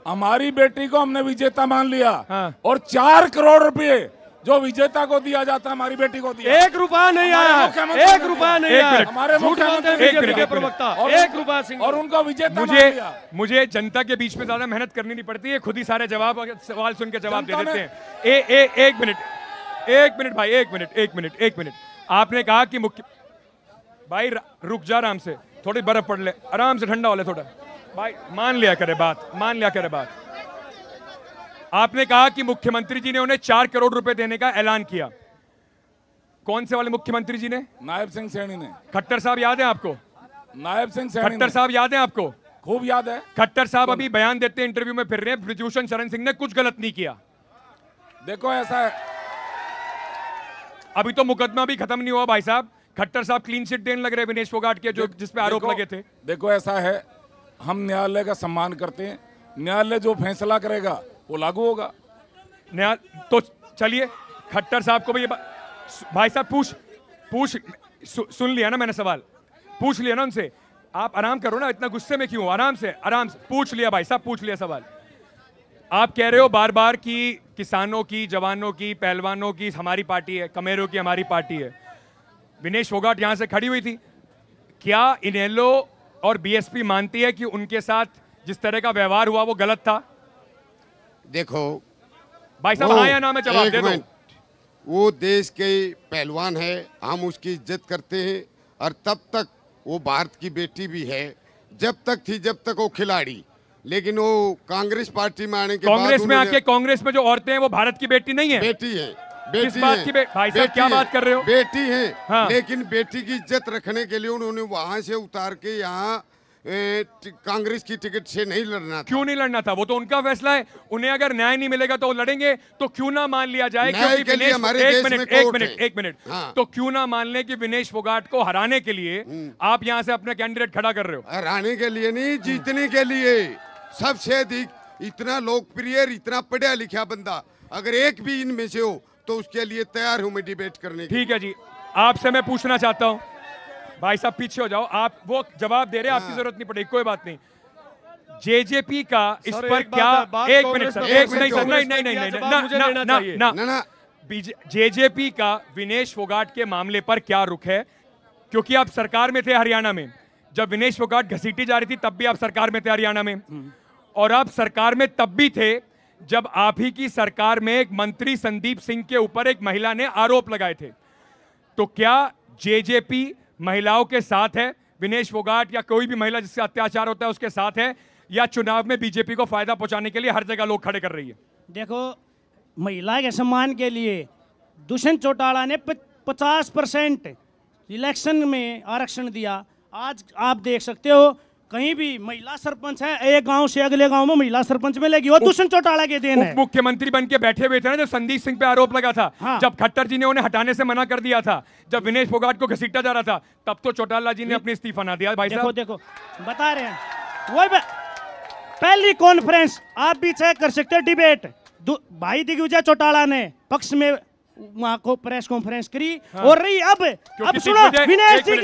हमारी बेटी को हमने विजेता मान लिया, हाँ। और 4 करोड़ रुपए जो विजेता को दिया जाता है हमारी बेटी को दिया। 1 रुपया नहीं आया, 1 रुपया नहीं आया। हमारे मुख्यमंत्री के प्रवक्ता 1 रुपया सिंह और उनको विजेता मान लिया। मुझे जनता के बीच में ज्यादा मेहनत करनी नहीं पड़ती है, खुद ही सारे जवाब सवाल सुन के जवाब दे देते हैं। एक मिनट भाई, एक मिनट। आपने कहा कि मुख्य, भाई रुक जा, आराम से, थोड़ी बर्फ पड़ ले, आराम से ठंडा हो ले थोड़ा भाई, मान लिया करे बात। आपने कहा कि मुख्यमंत्री जी ने उन्हें 4 करोड़ रुपए देने का ऐलान किया। कौन से वाले मुख्यमंत्री जी ने? नायब सिंह सैनी ने। खट्टर साहब याद है आपको? नायब सिंह सैनी, खट्टर साहब याद है आपको? खूब याद है। खट्टर साहब अभी बयान देते इंटरव्यू में फिर रहे हैं, ब्रजभूषण शरण सिंह ने कुछ गलत नहीं किया। देखो ऐसा है, अभी तो मुकदमा भी खत्म नहीं हुआ भाई साहब, खट्टर साहब क्लीन चिट देने लग रहे विनेश फोगाट के, जो जिस पे आरोप लगे थे। देखो ऐसा है, हम न्यायालय का सम्मान करते हैं, न्यायालय जो फैसला करेगा वो लागू होगा। तो चलिए, खट्टर साहब को भी भाई साहब सुन लिया ना मैंने सवाल, पूछ लिया ना उनसे। आप आराम करो ना, इतना गुस्से में क्यों? आराम से पूछ लिया भाई साहब, पूछ लिया सवाल। आप कह रहे हो बार बार कि किसानों की, जवानों की, पहलवानों की हमारी पार्टी है, कमेरों की हमारी पार्टी है। विनेश फोगाट यहां से खड़ी हुई थी, क्या इनेलो और बीएसपी मानती है कि उनके साथ जिस तरह का व्यवहार हुआ वो गलत था? देखो भाई साहब, हाँ या ना में जवाब दे दो। वो देश के पहलवान है, हम उसकी इज्जत करते हैं, और तब तक वो भारत की बेटी भी है, जब तक वो खिलाड़ी। लेकिन वो कांग्रेस पार्टी में आने के बाद, कांग्रेस में आके कांग्रेस में जो औरतें हैं वो भारत की बेटी नहीं है? बेटी है। किस बात की भाई साहब, क्या बात कर रहे हो? बेटी है, हाँ। लेकिन बेटी की इज्जत रखने के लिए उन्होंने वहां से उतार के यहाँ कांग्रेस की टिकट से नहीं लड़ना था। क्यों नहीं लड़ना था? वो तो उनका फैसला है, उन्हें अगर न्याय नहीं मिलेगा तो वो लड़ेंगे। तो क्यों ना मान लिया जाए, न्याय के लिए हमारे देश में कोर्ट है। एक मिनट, हाँ। तो क्यों ना मान लें कि विनेश फोगाट को हराने के लिए आप यहाँ से अपना कैंडिडेट खड़ा कर रहे हो? हराने के लिए नहीं, जीतने के लिए। सबसे अधिक इतना लोकप्रिय, इतना पढ़ा लिखा बंदा अगर एक भी इनमें से हो तो उसके लिए तैयार हूं मैं डिबेट करने की। ठीक है जी, आपसे मैं पूछना चाहता हूं, भाई साहब पीछे हो जाओ, आप वो जवाब दे रहे हैं, आपकी जरूरत नहीं पड़ेगी, कोई बात नहीं। जेजेपी का इस पर क्या, एक मिनट सर, नहीं, जेजेपी का विनेश फोगाट के मामले पर क्या रुख है? क्योंकि आप सरकार में थे हरियाणा में, जब विनेश फोगाट घसीटी जा रही थी तब भी आप सरकार में थे हरियाणा में, और आप सरकार में तब भी थे जब आप ही की सरकार में एक मंत्री संदीप सिंह के ऊपर एक महिला ने आरोप लगाए थे। तो क्या जेजेपी महिलाओं के साथ है, विनेश फोगाट या कोई भी महिला जिससे अत्याचार होता है उसके साथ है, या चुनाव में बीजेपी को फायदा पहुंचाने के लिए हर जगह लोग खड़े कर रही है? देखो, महिला के सम्मान के लिए दुष्यंत चौटाला ने 50% इलेक्शन में आरक्षण दिया। आज आप देख सकते हो कहीं भी महिला सरपंच है, एक गांव से अगले गांव में महिला सरपंच मिलेगी, वो दुष्यंत चौटाला के देन है। मुख्यमंत्री बन के बैठे हुए थे ना जब संदीप सिंह पे आरोप लगा था, हाँ। जब खट्टर जी ने उन्हें हटाने से मना कर दिया था, जब विनेश फोगाट को घसीटा जा रहा था, तब तो चौटाला जी ने अपनी इस्तीफा ना दिया। भाई साहब देखो बता रहे हैं, वो पहली कॉन्फ्रेंस आप भी चेक कर सकते हैं, डिबेट भाई दिग्विजय चौटाला ने पक्ष में वहां को प्रेस कॉन्फ्रेंस करी, हाँ। और रही अब सुनो विनेश जी,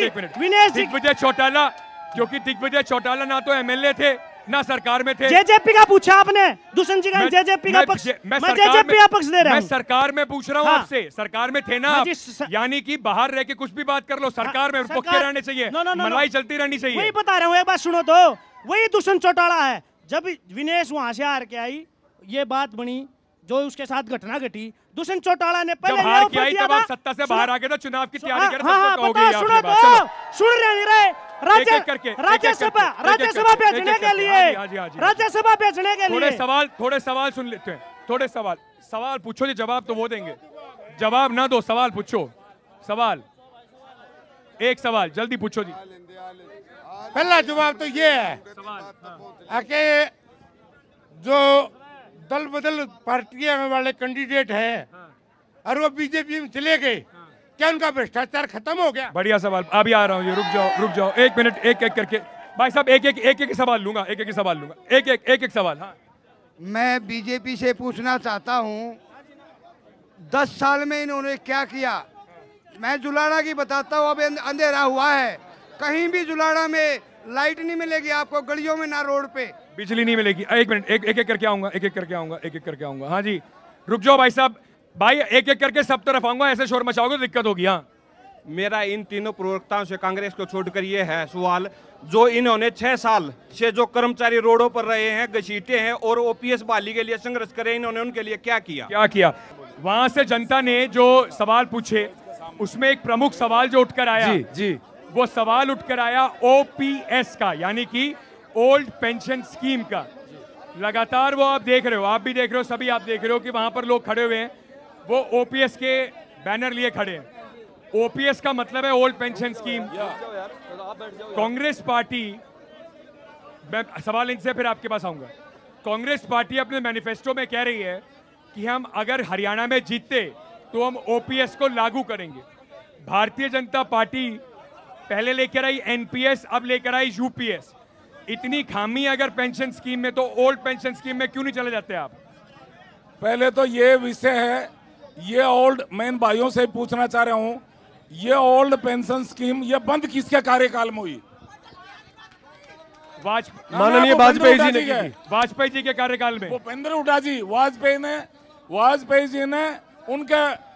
दिग्विजय चौटाला, क्योंकि दिग्विजय चौटाला ना तो एमएलए थे ना सरकार में थे। जेजेपी का पूछा आपने, दुष्यंत जी का जेजेपी का पक्ष, मैं जेजेपी का पक्ष दे रहा हूं। मैं सरकार में पूछ रहा हूं आपसे, सरकार में थे ना आप? यानी कि बाहर रह के कुछ भी बात कर लो, सरकार में पक्के रहने चाहिए, मलाई चलती रहनी चाहिए। वही बता रहा हूँ, एक बात सुनो तो, वही दुष्यंत चौटाला है। जब विनेश वहां से हार के आई, ये बात बनी, जो उसके साथ घटना घटी, दुष्यंत चौटाला ने पहले हार के आई तब आप सत्ता से बाहर आ गए थे, चुनाव की तैयारी कर रहे थे, सुनो तो, सुन रहे राज्यसभा भेजने के लिए, राज्यसभा भेजने के लिए थोड़े सवाल सुन लेते हैं, थोड़े सवाल पूछो जी, जवाब तो वो देंगे। जवाब ना दो, सवाल पूछो, सवाल एक सवाल जल्दी पूछो जी। पहला जवाब तो ये है कि जो दल बदल पार्टियां वाले कैंडिडेट हैं और वो बीजेपी में चले गए, क्या उनका भ्रष्टाचार खत्म हो गया? बढ़िया सवाल, अभी आ रहा हूँ, रुक जाओ 1 मिनट, एक एक करके भाई साहब, एक सवाल लूंगा, एक सवाल लूंगा, एक सवाल। हाँ, मैं बीजेपी से पूछना चाहता हूँ 10 साल में इन्होंने क्या किया? मैं जुलाड़ा की बताता हूँ, अब अंधेरा हुआ है, कहीं भी जुलाड़ा में लाइट नहीं मिलेगी आपको, गलियों में ना रोड पे, बिजली नहीं मिलेगी। 1 मिनट, एक करके आऊंगा, हाँ जी रुक जाओ भाई साहब, भाई एक करके सब तरफ आऊंगा, ऐसे शोर मचाओगे तो दिक्कत होगी। हाँ, मेरा इन तीनों प्रवक्ताओं से कांग्रेस को छोड़कर ये है सवाल, जो इन्होंने 6 साल से जो कर्मचारी रोडों पर रहे हैं, घसीटे हैं और ओपीएस बहाली के लिए संघर्ष करे, इन्होंने उनके लिए क्या किया? वहां से जनता ने जो सवाल पूछे, उसमें एक प्रमुख सवाल जो उठकर आया, जी वो सवाल उठकर आया ओपीएस का, यानी कि ओल्ड पेंशन स्कीम का। लगातार वो आप देख रहे हो, आप भी देख रहे हो, सभी आप देख रहे हो कि वहां पर लोग खड़े हुए हैं, वो ओपीएस के बैनर लिए खड़े हैं। ओपीएस का मतलब है old pension scheme. Congress party, सवाल इनसे फिर आपके पास आऊंगा, कांग्रेस पार्टी अपने मैनिफेस्टो में कह रही है कि हम अगर हरियाणा में जीतते तो हम ओपीएस को लागू करेंगे। भारतीय जनता पार्टी पहले लेकर आई एनपीएस, अब लेकर आई यूपीएस। इतनी खामी अगर पेंशन स्कीम में, तो ओल्ड पेंशन स्कीम में क्यों नहीं चले जाते आप? पहले तो ये विषय है, ये ओल्ड, मैं इन भाइयों से पूछना चाह रहा हूं, ये ओल्ड पेंशन स्कीम ये बंद किसके कार्यकाल में हुई? माननीय वाजपेयी जी ने की। वाजपेयी जी के कार्यकाल में। भूपेंद्र हुड्डा जी, वाजपेयी जी ने उनके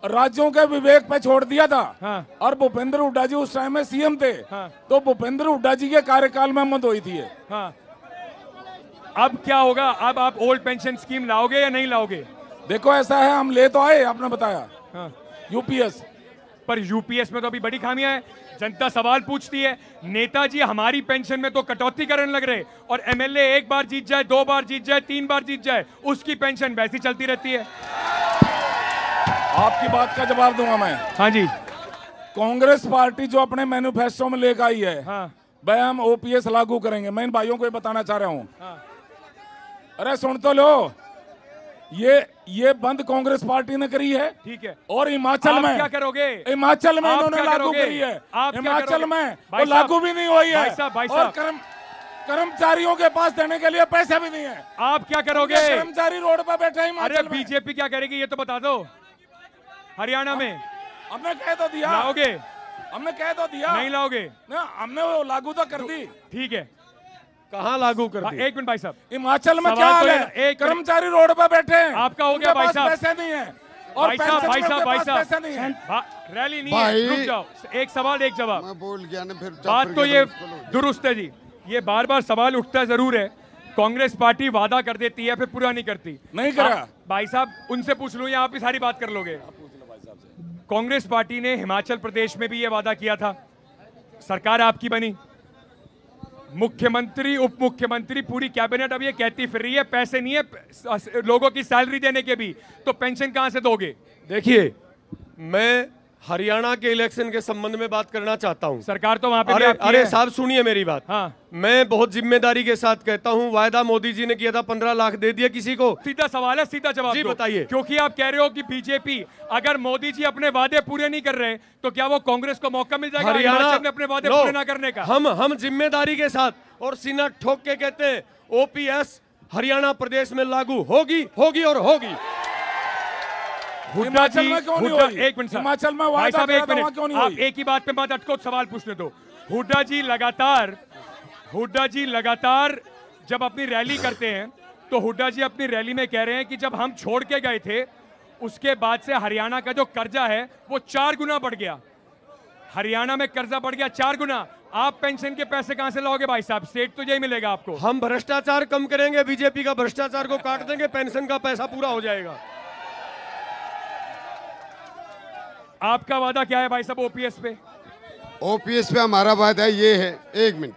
राज्यों के विवेक पे छोड़ दिया था। हाँ। और भूपेंद्र हुड्डा जी उस टाइम में सीएम थे। हाँ। तो भूपेंद्र हुड्डा जी के कार्यकाल में मत हुई थी। हाँ। अब क्या होगा? अब आप ओल्ड पेंशन स्कीम लाओगे या नहीं लाओगे? देखो ऐसा है, हम ले तो आए, आपने बताया। हाँ। यूपीएस, पर यूपीएस में तो अभी बड़ी खामियां हैं। जनता सवाल पूछती है, नेताजी हमारी पेंशन में तो कटौती करने लग रहे, और एमएलए 1 बार जीत जाए, 2 बार जीत जाए, 3 बार जीत जाए, उसकी पेंशन वैसी चलती रहती है। आपकी बात का जवाब दूंगा मैं। हाँ जी। कांग्रेस पार्टी जो अपने मैनिफेस्टो में लेकर आई है, हाँ। भाई हम ओपीएस लागू करेंगे। मैं इन भाइयों को ये बताना चाह रहा हूँ। हाँ। अरे सुन तो लो, ये बंद कांग्रेस पार्टी ने करी है। ठीक है। और हिमाचल में क्या करोगे? हिमाचल में इन्होंने लागू करी है। हिमाचल में वो लागू भी नहीं हुई है। और कर्मचारियों के पास देने के लिए पैसा भी नहीं है। आप क्या करोगे? कर्मचारी रोड पर बैठे हिमाचल में। अरे बीजेपी क्या करेगी ये तो बता दो। हरियाणा में हमने कह तो दिया, लाओगे? हमने कह तो दिया, नहीं लाओगे ना, हमने वो लागू तो कर दी। ठीक है, कहाँ लागू कर दी? 1 मिनट भाई साहब, हिमाचल में क्या हाल है? एक कर्मचारी रोड पर बैठे हैं, आपका हो गया भाई साहब, पैसे नहीं है। और भाई साहब रैली नहीं है, रुक जाओ। एक सवाल एक जवाब। मैं बोल गया ना, फिर बात तो ये दुरुस्त है जी, ये बार बार सवाल उठता जरूर है। कांग्रेस पार्टी वादा कर देती है फिर पूरा नहीं करती। नहीं करा भाई साहब, उनसे पूछ लूं या आप ही सारी बात कर लोगे? कांग्रेस पार्टी ने हिमाचल प्रदेश में भी ये वादा किया था, सरकार आपकी बनी, मुख्यमंत्री उप मुख्यमंत्री पूरी कैबिनेट अब ये कहती फिर रही है पैसे नहीं है लोगों की सैलरी देने के भी, तो पेंशन कहां से दोगे? देखिए, मैं हरियाणा के इलेक्शन के संबंध में बात करना चाहता हूं। सरकार तो वहां पे अरे साहब सुनिए मेरी बात। हाँ। मैं बहुत जिम्मेदारी के साथ कहता हूं, वायदा मोदी जी ने किया था 15 लाख दे दिया किसी को। सीधा सवाल है, सीधा जवाब जी बताइए। क्योंकि आप कह रहे हो कि बीजेपी, अगर मोदी जी अपने वादे पूरे नहीं कर रहे तो क्या वो कांग्रेस को मौका मिल जाएगा हरियाणा में अपने वादे पूरे ना करने का? हम जिम्मेदारी के साथ और सीना ठोक के कहते हैं, ओपीएस हरियाणा प्रदेश में लागू होगी होगी और होगी। हुड्डा जी, एक मिनट हिमाचल में भाई साहब, एक मिनट, आप एक ही बात पे बात अटको, सवाल पूछने दो। हुड्डा जी लगातार जब अपनी रैली करते हैं तो हुड्डा जी अपनी रैली में कह रहे हैं कि जब हम छोड़ के गए थे उसके बाद से हरियाणा का जो कर्जा है वो 4 गुना बढ़ गया। हरियाणा में कर्जा बढ़ गया 4 गुना। आप पेंशन के पैसे कहां से लाओगे भाई साहब? स्टेट तो यही मिलेगा आपको। हम भ्रष्टाचार कम करेंगे, बीजेपी का भ्रष्टाचार को काट देंगे, पेंशन का पैसा पूरा हो जाएगा। आपका वादा क्या है भाई साहब ओपीएस पे? ओपीएस पे हमारा वादा ये है, 1 मिनट,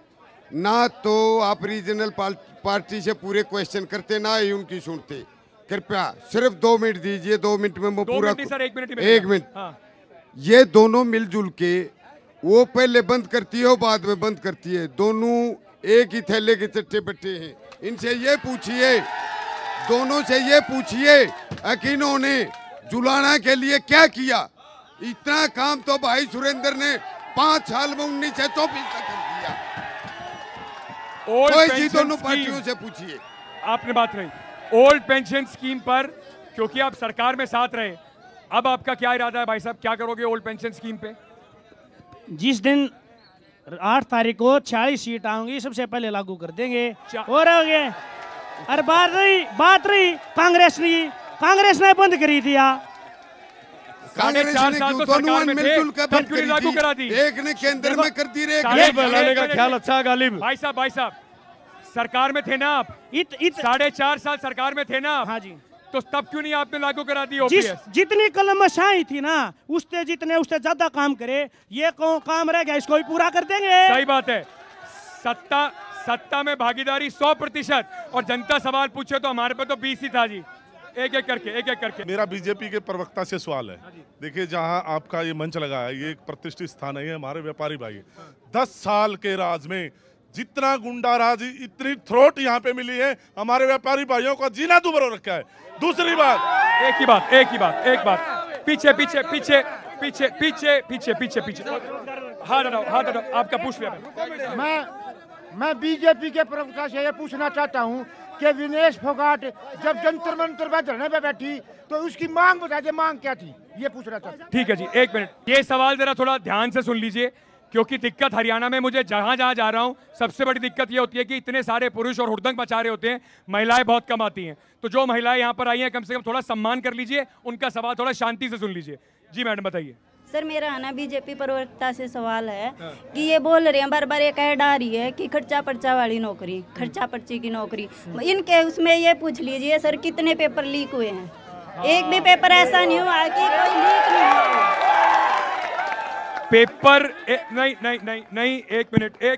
ना तो आप रीजनल पार्टी से पूरे क्वेश्चन करते, ना ही उनकी सुनते। कृपया सिर्फ 2 मिनट दीजिए, 2 मिनट में मैं पूरा 1 मिनट। हाँ। ये दोनों मिलजुल के वो पहले बंद करती है, वो बाद में बंद करती है। दोनों एक ही थैले के चट्टे बट्टे हैं। इनसे ये पूछिए, दोनों से ये पूछिए कि इन्होंने जुलाना के लिए क्या किया। इतना काम तो भाई सुरेंद्र ने 5 साल में 1924 तक कर दिया। कोई जी दोनों पार्टियों से पूछिए। आपने बात रही ओल्ड पेंशन स्कीम पर, क्योंकि आप सरकार में साथ रहे, अब आपका क्या इरादा है भाई साहब? क्या करोगे ओल्ड पेंशन स्कीम पे? जिस दिन 8 तारीख को 40 सीट आऊंगी सबसे पहले लागू कर देंगे। और हो गए। और बात रही कांग्रेस ने बंद करी थी। 4.5 साल तो सरकार में थे, तब क्यों लागू करा दी? एक ने केंद्र में कर दी, एक बनाने का ख्याल अच्छा गालिब। भाई साहब सरकार में थे ना आप? 4.5 साल सरकार में थे ना? हाँ जी। तो तब क्यों नहीं आपने लागू करा दी ओपीएस? जितनी कलमशाही थी ना उससे ज्यादा काम करे, ये काम रह गया, इसको भी पूरा कर देंगे। सही बात है। सत्ता में भागीदारी 100% और जनता सवाल पूछे तो हमारे पे तो 20 ही था जी। एक एक करके। मेरा बीजेपी के प्रवक्ता से सवाल है। देखिए, जहां आपका ये मंच लगा है, ये एक प्रतिष्ठित स्थान है, ये हमारे व्यापारी भाई। 10 साल के राज में जितना गुंडा राज, इतनी थ्रोट यहाँ पे मिली है, हमारे व्यापारी भाइयों का जीना दुभर रखा है। दूसरी बात, एक ही बात, पीछे हाथ हटाओ, आपका पूछ लिया। मैं बीजेपी के प्रवक्ता से ये पूछना चाहता हूँ कि विनेश फोगाट जब जंतर मंतर पर धरने पे बैठी तो उसकी मांग बता दे, मांग क्या थी, ये पूछना चाहता हूँ। ठीक है जी, 1 मिनट। ये सवाल जरा थोड़ा ध्यान से सुन लीजिए, क्योंकि दिक्कत हरियाणा में मुझे जहां जा रहा हूं सबसे बड़ी दिक्कत ये होती है कि इतने सारे पुरुष और हुड़दंग मचा रहे होते हैं, महिलाएं बहुत कम आती हैं। तो जो महिलाएं यहां पर आई हैं, कम से कम थोड़ा सम्मान कर लीजिए, उनका सवाल थोड़ा शांति से सुन लीजिए। जी मैडम बताइए। सर, मेरा है ना बीजेपी प्रवक्ता से सवाल है कि ये बोल रहे हैं बार एक ऐड आ रही है कि खर्चा पर्चा वाली नौकरी, खर्चा पर्ची की नौकरी। इनके उसमें ये पूछ लीजिए सर, कितने पेपर लीक हुए हैं? एक भी पेपर ऐसा नहीं हुआ कि कोई लीक नहीं हुआ। पेपर नहीं, एक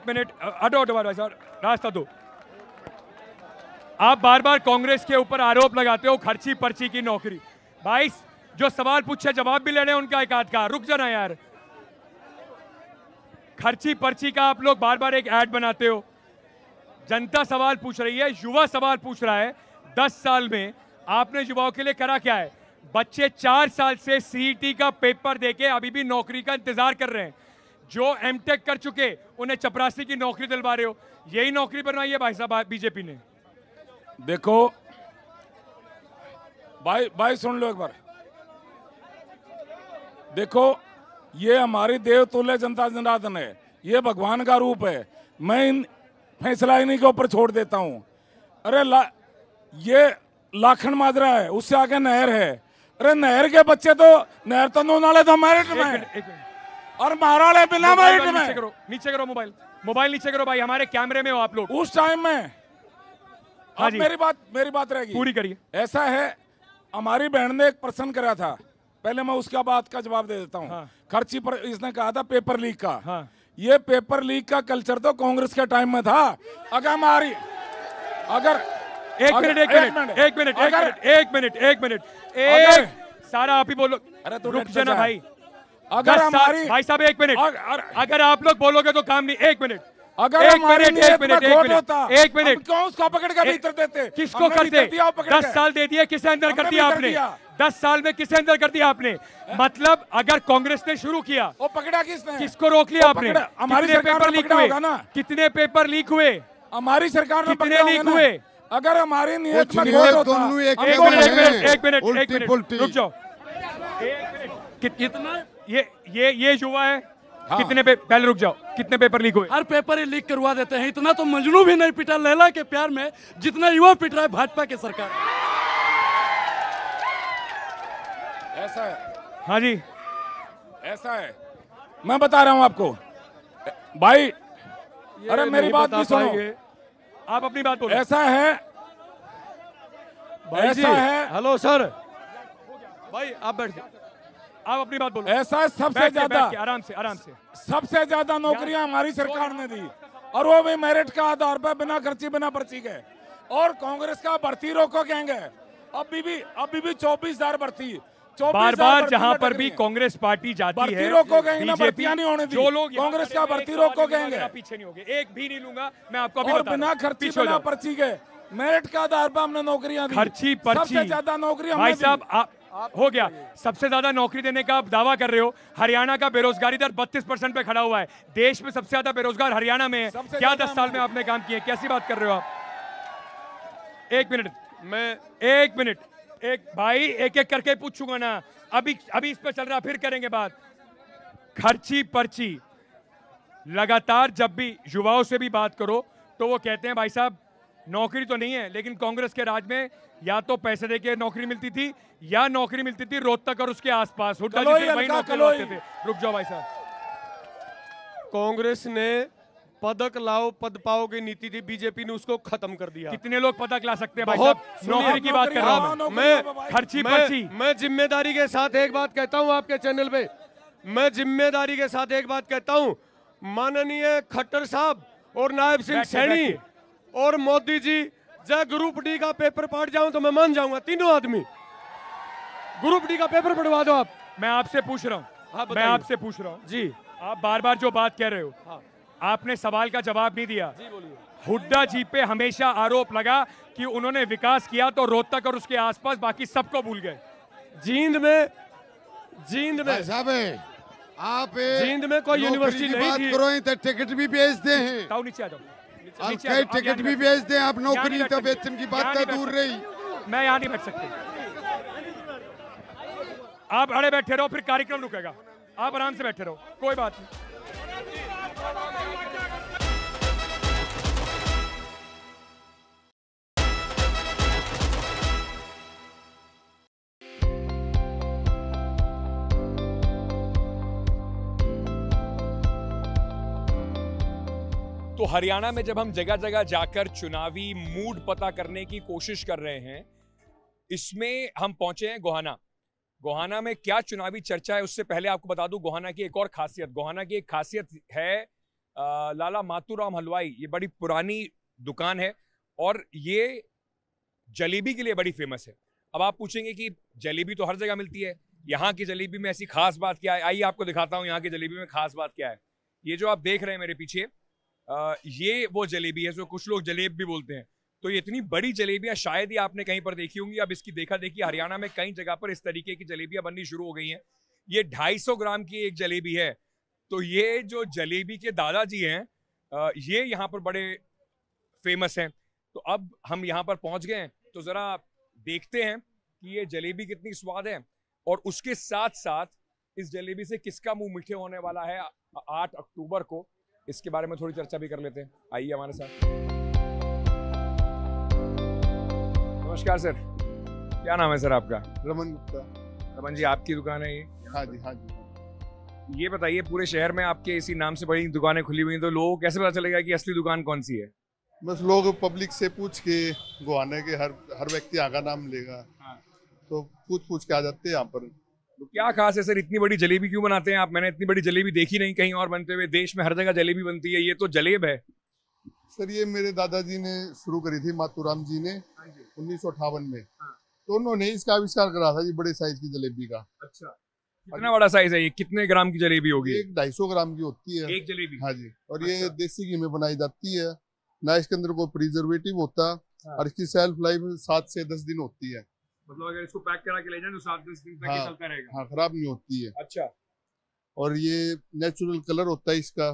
मिनट हटो भाई साहब, रास्ता दो। आप बार बार कांग्रेस के ऊपर आरोप लगाते हो खर्ची पर्ची की नौकरी। भाई जो सवाल पूछे जवाब भी ले रहे हैं उनका एक आध का, रुक जाना यार। खर्ची पर्ची का आप लोग बार बार एक ऐड बनाते हो। जनता सवाल पूछ रही है, युवा सवाल पूछ रहा है, 10 साल में आपने युवाओं के लिए करा क्या है? बच्चे 4 साल से सीईटी का पेपर देके अभी भी नौकरी का इंतजार कर रहे हैं। जो एमटेक कर चुके उन्हें चपरासी की नौकरी दिलवा रहे हो। यही नौकरी बनवाई है भाई साहब बीजेपी ने। देखो भाई सुन लो एक बार। देखो, ये हमारी देवतुल्य जनता जनार्दन है, ये भगवान का रूप है। मैं इन फैसला इन्हीं के ऊपर छोड़ देता हूं। अरे ये लाखन माजरा है, उससे आगे नहर है। अरे नहर के बच्चे तो नहर तो नाले तो मेरिट में और महाराले बिना मेरिट में। नीचे करो मोबाइल नीचे करो भाई, हमारे कैमरे में हो आप लोग। उस टाइम में हाँ जी, मेरी बात रहेगी, पूरी करिए। ऐसा है, हमारी बहन ने एक प्रश्न करा था, पहले मैं उसका बात का जवाब दे देता हूँ। हाँ। खर्ची पर इसने कहा था पेपर लीक का। हाँ। ये पेपर लीक का कल्चर तो कांग्रेस के टाइम में था। एक मिनट सारा आप ही बोलो। अरे तो रुक जाना भाई। अगर हमारी भाई साहब 1 मिनट, अगर आप लोग बोलोगे तो काम नहीं। 1 मिनट, अगर एक मिनट क्यों उसको पकड़ के भीतर देते? किसको करते? 10 साल दे दिए, किसे अंदर कर दिया आपने? 10 साल में किसे अंदर कर दिया आपने? मतलब अगर कांग्रेस ने शुरू किया, वो पकड़ा किसने? किसको रोक लिया आपने? हमारी पेपर लीक हुए ना? कितने पेपर लीक हुए? हमारी सरकार में कितने लीक हुए? अगर हमारी नियत में एक मिनट रुक जाओ। कितना ये युवा है, हाँ। कितने पे पहले रुक जाओ, कितने पेपर लीक हुए? हर पेपर ही लीक करवा देते हैं। इतना तो मजनू भी नहीं पिटा लैला के प्यार में जितना युवा पिट रहा है भाजपा की सरकार। ऐसा है। हाँ जी, ऐसा है, मैं बता रहा हूं आपको भाई। अरे मेरी बात भी सुनो, आप अपनी बात बोलो। ऐसा है, ऐसा है। हेलो सर, भाई आप बैठ जाओ, आप अपनी बात बोलो। ऐसा है, सबसे ज्यादा आराम से, आराम से, सबसे ज्यादा नौकरियां हमारी सरकार ने दी, और वो भी मेरिट का आधार पर, बिना खर्ची बिना पर्ची के। और कांग्रेस का भर्ती रोको कहेंगे, अभी भी 24,000 भर्ती। बार बार जहां पर भी कांग्रेस पार्टी जाती है, भर्ती रोको कहेंगे ना, भर्तियां नहीं होने दी। जो लोग कांग्रेस का भर्ती रोको कहेंगे, पीछे नहीं होंगे, एक भी नहीं लूंगा मैं आपको अभी और बता बिना खर्ची बिना पर्ची के मेरिट का आधार पर हमने नौकरियां दी। खर्ची पर्ची, सबसे ज्यादा नौकरी भाई साहब हो गया। सबसे ज्यादा नौकरी देने का आप दावा कर रहे हो। हरियाणा का बेरोजगारी दर 32% पे खड़ा हुआ है। देश में सबसे ज्यादा बेरोजगार हरियाणा में है। क्या 10 साल में आपने काम किए? कैसी बात कर रहे हो आप? एक मिनट, एक भाई एक एक करके पूछूंगा ना। अभी इस पे चल रहा, फिर करेंगे बात। खर्ची पर्ची, लगातार जब भी युवाओं से भी बात करो तो वो कहते हैं भाई साहब नौकरी तो नहीं है, लेकिन कांग्रेस के राज में या तो पैसे देके नौकरी मिलती थी या नौकरी मिलती थी रोहतक और उसके आसपास। हुड्डा जी से वही नौकरी होते थे। रुक जाओ भाई साहब, कांग्रेस ने पदक लाओ पद पाओ की नीति थी, बीजेपी ने उसको खत्म कर दिया। कितने लोग पदक ला सकते हैं भाई साहब? नौकरी की बात कर रहा हूं मैं। खर्ची पर्ची, मैं जिम्मेदारी के साथ एक बात कहता हूं आपके चैनल पे, मैं जिम्मेदारी के साथ एक बात कहता हूं। माननीय खट्टर साहब और नायब सिंह सैनी और मोदी जी, जब ग्रुप डी का पेपर पढ़ जाऊं तो मैं मान जाऊंगा। तीनों आदमी ग्रुप डी का पेपर पढ़वा दो आप। मैं आपसे पूछ रहा हूं, मैं आपसे पूछ रहा हूं जी, आप बार बार जो बात कह रहे हो, हाँ। आपने सवाल का जवाब नहीं दिया। जी बोलिए। हुड्डा जी पे हमेशा आरोप लगा कि उन्होंने विकास किया तो रोहतक और उसके आसपास बाकी सबको भूल गए। जींद में साहब आप जींद में कोई यूनिवर्सिटी नहीं बात थी। करो तो टिकट भी बेचते हैं। ताऊ नीचे आ जाओ, आप कई टिकट भी बेचते हैं, आप नौकरी तो वेतन की बात तो दूर रही। मैं यहाँ नहीं बैठ सकते, आप अड़े बैठे रहो, फिर कार्यक्रम रुकेगा। आप आराम से बैठे रहो, कोई बात नहीं। तो हरियाणा में जब हम जगह जगह जाकर चुनावी मूड पता करने की कोशिश कर रहे हैं, इसमें हम पहुंचे हैं गोहाना। गोहाना में क्या चुनावी चर्चा है उससे पहले आपको बता दूं गोहाना की एक और खासियत। गोहाना की एक खासियत है लाला मातूराम हलवाई। ये बड़ी पुरानी दुकान है और ये जलेबी के लिए बड़ी फेमस है। अब आप पूछेंगे कि जलेबी तो हर जगह मिलती है, यहाँ की जलेबी में ऐसी खास बात क्या है? आइए आपको दिखाता हूँ यहाँ की जलेबी में खास बात क्या है। ये जो आप देख रहे हैं मेरे पीछे, ये वो जलेबी है जो कुछ लोग जलेब भी बोलते हैं। तो ये इतनी बड़ी जलेबियां शायद ही आपने कहीं पर देखी होंगी। अब इसकी देखा देखी हरियाणा में कई जगह पर इस तरीके की जलेबियां बननी शुरू हो गई हैं। ये 250 ग्राम की एक जलेबी है। तो ये जो जलेबी के दादाजी हैं, ये यहाँ पर बड़े फेमस हैं। तो अब हम यहाँ पर पहुंच गए हैं, तो जरा देखते हैं कि ये जलेबी कितनी स्वाद है और उसके साथ साथ इस जलेबी से किसका मुंह मीठे होने वाला है 8 अक्टूबर को। इसके बारे में थोड़ी चर्चा भी कर लेते हैं, आइए हमारे साथ। नमस्कार सर, क्या नाम है सर आपका? रमन गुप्ता। रमन जी, आपकी दुकान है ये? हाँ जी, हाँ जी। ये बताइए, पूरे शहर में आपके इसी नाम से बड़ी दुकानें खुली हुई हैं, तो लोगों को कैसे पता चलेगा कि असली दुकान कौन सी है? बस लोग पब्लिक से पूछ के, गोहाना के हर व्यक्ति यहाँ का नाम लेगा, तो पूछ के आ जाते हैं यहाँ पर। तो क्या खास है सर, इतनी बड़ी जलेबी क्यों बनाते हैं आप? मैंने इतनी बड़ी जलेबी देखी नहीं कहीं और बनते हुए। देश में हर जगह जलेबी बनती है, ये तो जलेब है। सर ये मेरे दादाजी ने शुरू करी थी, मातूराम जी ने 1958 में। तो उन्होंने इसका आविष्कार करा था, ये बड़े साइज की जलेबी का। अच्छा, कितना बड़ा साइज है ये? कितने ग्राम की जलेबी होगी? 250 ग्राम की होती है एक जलेबी। हाँ जी, और ये देसी घी में बनाई जाती है ना, इसके अंदर कोई प्रिजर्वेटिव होता, और इसकी सेल्फ लाइफ 7 से 10 दिन होती है। मतलब अगर इसको पैक करा के ले जाए तो 7-10 दिन तक चलता रहेगा? हाँ, खराब नहीं होती है। अच्छा। और ये नेचुरल कलर होता है इसका।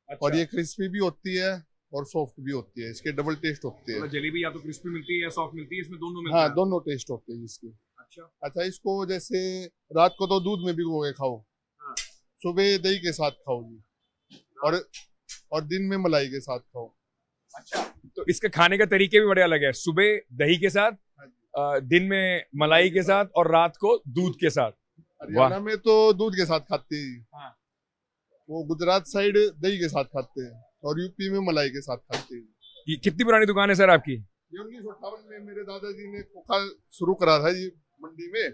अच्छा। और ये क्रिस्पी भी होती है और सॉफ्ट भी होती है, इसके डबल टेस्ट होते हैं। जलेबी या तो क्रिस्पी मिलती है या सॉफ्ट मिलती है, इसमें दोनों मिलता है? हाँ, दोनों टेस्ट होते हैं इसके। अच्छा। अच्छा, इसको जैसे रात को तो दूध में भिगो के खाओ, सुबह दही के साथ खाओ जी, और दिन में मलाई के साथ खाओ। अच्छा, तो इसके खाने का तरीके भी बड़े अलग है। सुबह दही के साथ, दिन में मलाई के साथ, और रात को दूध के साथ। हरियाणा में तो दूध के साथ खाते हैं, वो गुजरात साइड दही के साथ खाते हैं, और यूपी में मलाई के साथ खाते हैं। ये कितनी पुरानी दुकान है सर आपकी? ये 1958 में मेरे दादाजी ने खोखा शुरू करा था जी मंडी में,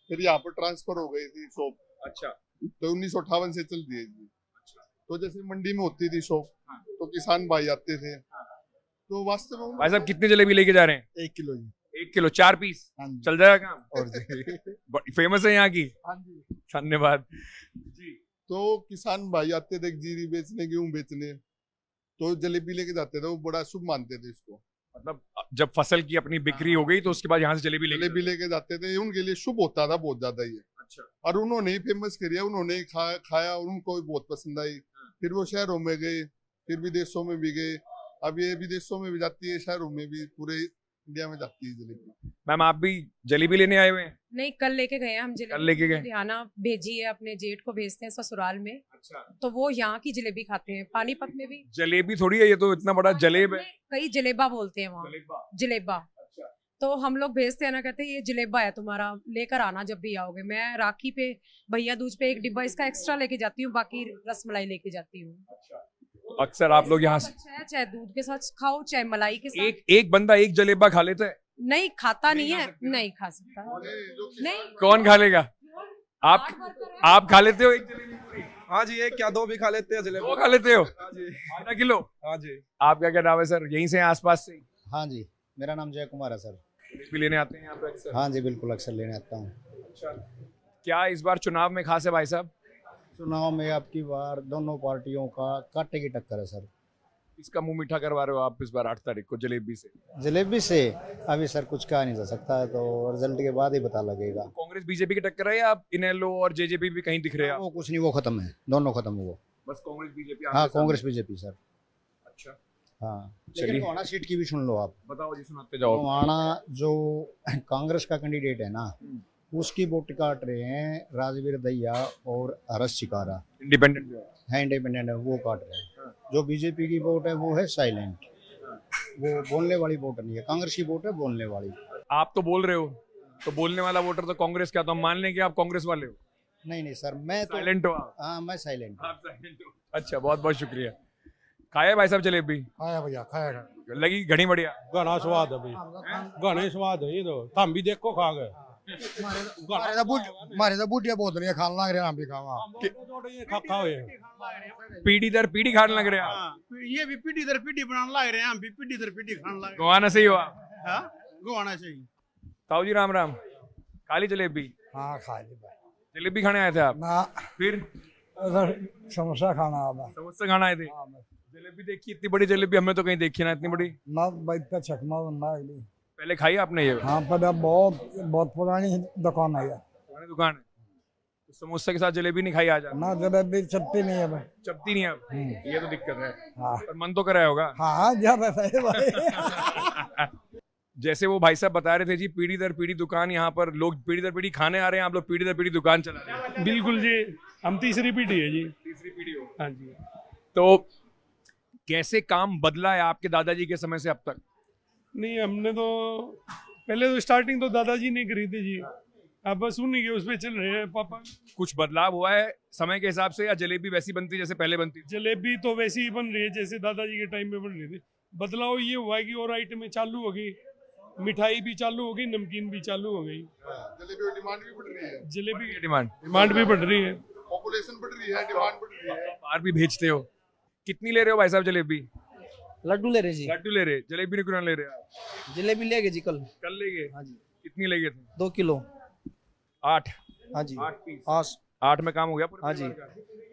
फिर यहाँ पर ट्रांसफर हो गई थी शॉप। अच्छा, तो 1958 से चल रही है जी। तो जैसे मंडी में होती थी शॉप, तो किसान भाई आते थे, तो वास्तव में भाई साहब कितनी जलेबी लेके जा रहे हैं? 1 किलो जी। 1 किलो 4 पीस चल जाएगा काम? और जी फेमस है यहाँ की। धन्यवाद। तो किसान भाई आते थे जीरी बेचने, गेहूं बेचने, तो जलेबी लेके जाते थे, वो बड़ा शुभ मानते थे इसको। मतलब जब फसल की अपनी बिक्री हो गई तो उसके बाद यहाँ से जलेबी लेके जाते थे, उनके लिए शुभ होता था बहुत ज्यादा ये। अच्छा। और उन्होंने ही फेमस किया, उन्होंने ही खाया और उनको भी बहुत पसंद आई। फिर वो शहरों में गए, फिर विदेशों में भी गए, अब ये विदेशों में भी जाती है, शहरों में भी, पूरे इंडिया में जाती है जलेबी। मैम आप भी जलेबी लेने आए हुए हैं? नहीं, कल लेके गए हैं हम जलेबी। कल लेके गए? लुधियाना भेजी है, अपने जेठ को भेजते हैं ससुराल में। अच्छा। तो वो यहाँ की जलेबी खाते हैं। पानीपत में भी जलेबी थोड़ी है, ये तो इतना बड़ा जलेब है। कई जलेबा बोलते हैं वहाँ। जलेबा। अच्छा। तो हम लोग भेजते हैं ना, कहते हैं ये जलेबा है तुम्हारा, लेकर आना जब भी आओगे। मैं राखी पे, भैया दूज पे 1 डिब्बा इसका एक्स्ट्रा लेके जाती हूँ, बाकी रसमलाई लेके जाती हूँ। अक्सर आप लोग यहाँ से चाहे दूध के साथ खाओ, चाहे मलाई के साथ। एक बंदा 1 जलेबा खा लेता है? नहीं खाता, नहीं है, नहीं खा सकता। नहीं, कौन खा लेगा? आप खा लेते हो 1 जलेबी? हाँ जी, 1 या 2 भी खा लेते हैं जलेबी। 2 खा लेते हो? हाँ जी। आधा किलो? हाँ जी। आपका क्या नाम है सर? यहीं से आसपास से? हाँ जी, मेरा नाम जय कुमार है सर। जलेबी लेने आते हैं यहाँ पे अक्सर? हाँ जी, बिल्कुल अक्सर लेने आता हूँ। अच्छा, क्या इस बार चुनाव में खास है भाई साहब? चुनाव में आपकी बार दोनों पार्टियों का कांटे की टक्कर है सर। इसका मुंह मीठा करवा रहे हो आप इस बार 8 तारीख को जलेबी से? जलेबी से अभी सर कुछ कहा नहीं जा सकता है, तो रिजल्ट के बाद ही पता लगेगा। कांग्रेस बीजेपी की टक्कर है या आप इनेलो और जेजेपी भी कहीं दिख रहे हैं? वो कुछ नहीं, वो खत्म है, दोनों खत्म है वो। बस कांग्रेस बीजेपी? हाँ, कांग्रेस बीजेपी सर। अच्छा। हाँ, लेकिन गोहाना सीट की भी सुन लो आप। बताओ जी, सुनाते जाओ। गोहाना जो कांग्रेस का कैंडिडेट है ना, उसकी वोट काट रहे हैं राजवीर दहिया और हरस शिकारा। इंडिपेंडेंट है, इंडिपेंडेंट है, वो काट रहे हैं। जो बीजेपी की वोट है वो है साइलेंट, वो बोलने वाली वोट नहीं है। कांग्रेस की वोट है बोलने वाली। आप तो बोल रहे हो, तो बोलने वाला वोटर तो कांग्रेस का, तो हम मान लें कि आप कांग्रेस वाले हो? नहीं नहीं सर, मैं तो साइलेंट हो? हाँ, मैं साइलेंट। आप साइलेंट हो? अच्छा, बहुत बहुत शुक्रिया। खाया भाई साहब जलेबी? खाया भैया, खाया। लगी घनी बढ़िया? घना स्वाद है भाई, घने स्वाद है। ये तो हम भी देखो खा गए। मारे तो बूटिया बहुत नहीं खाने लग रहे, हम भी खावा। पीढ़ी दर पीढ़ी खाने लग रहे हैं? ये भी पीढ़ी दर पीढ़ी बनाने लग रहे हैं, हम भी पीढ़ी दर पीढ़ी खाने लग रहे हैं। गोहाना से ही हो आप? हाँ, गोहाना से ही। ताऊ जी राम राम। काली जलेबी? हाँ, खा ली भाई। जलेबी खाने आए थे आप? ना, फिर समोसा खाना आया। समोसा खाना आए थे? जलेबी देखी, इतनी बड़ी जलेबी हमें तो कहीं देखी ना, इतनी बड़ी। ना भाई, चकमा बनना है। पहले खाई आपने ये? हाँ, पर बहुत पुरानी दुकान है। पुरानी दुकान है, तो समोसा के साथ जलेबी नहीं खाई आज? ना, जलेबी चपती नहीं है भाई। चपती नहीं है अब? ये तो दिक्कत है। हाँ। पर मन तो कराया होगा? हाँ, ज्यादा सही भाई। जैसे वो भाई साहब बता रहे थे जी, पीढ़ी दर पीढ़ी दुकान, यहाँ पर लोग पीढ़ी दर पीढ़ी खाने आ रहे हैं, आप लोग पीढ़ी दर पीढ़ी दुकान चला रहे हैं। बिल्कुल जी, हम तीसरी पीढ़ी है जी। तीसरी पीढ़ी हो? हाँ जी। तो कैसे काम बदला है आपके दादाजी के समय से अब तक? नहीं, हमने तो पहले तो स्टार्टिंग तो दादाजी ने करी थी जी, अब बस उन्हीं के उस पे चल रहे हैं पापा। कुछ बदलाव हुआ है समय के हिसाब से, या जलेबी वैसी बनती जैसे पहले बनती? जलेबी तो वैसी ही बन रही है जैसे दादाजी के टाइम में बन रही थी। बदलाव ये हुआ है कि और आइटमें चालू हो गई, मिठाई भी चालू हो गई, नमकीन भी चालू हो गई। जलेबी की डिमांड भी बढ़ रही है। जलेबी की डिमांड भी बढ़ रही है, पॉपुलेशन बढ़ रही है, डिमांड बढ़ रही है। बाहर भी भेजते हो? कितनी ले रहे हो भाई साहब जलेबी? लड्डू ले रहे जी। लड्डू ले रहे, जलेबी नहीं क्यों ले रहे आप? जलेबी ले गए जी कल। कल ले गए? हाँ जी। कितनी ले गए थे? 2 किलो। 8? हाँ जी। 8 पीस? 8 में काम हो गया पूरे? हाँ जी,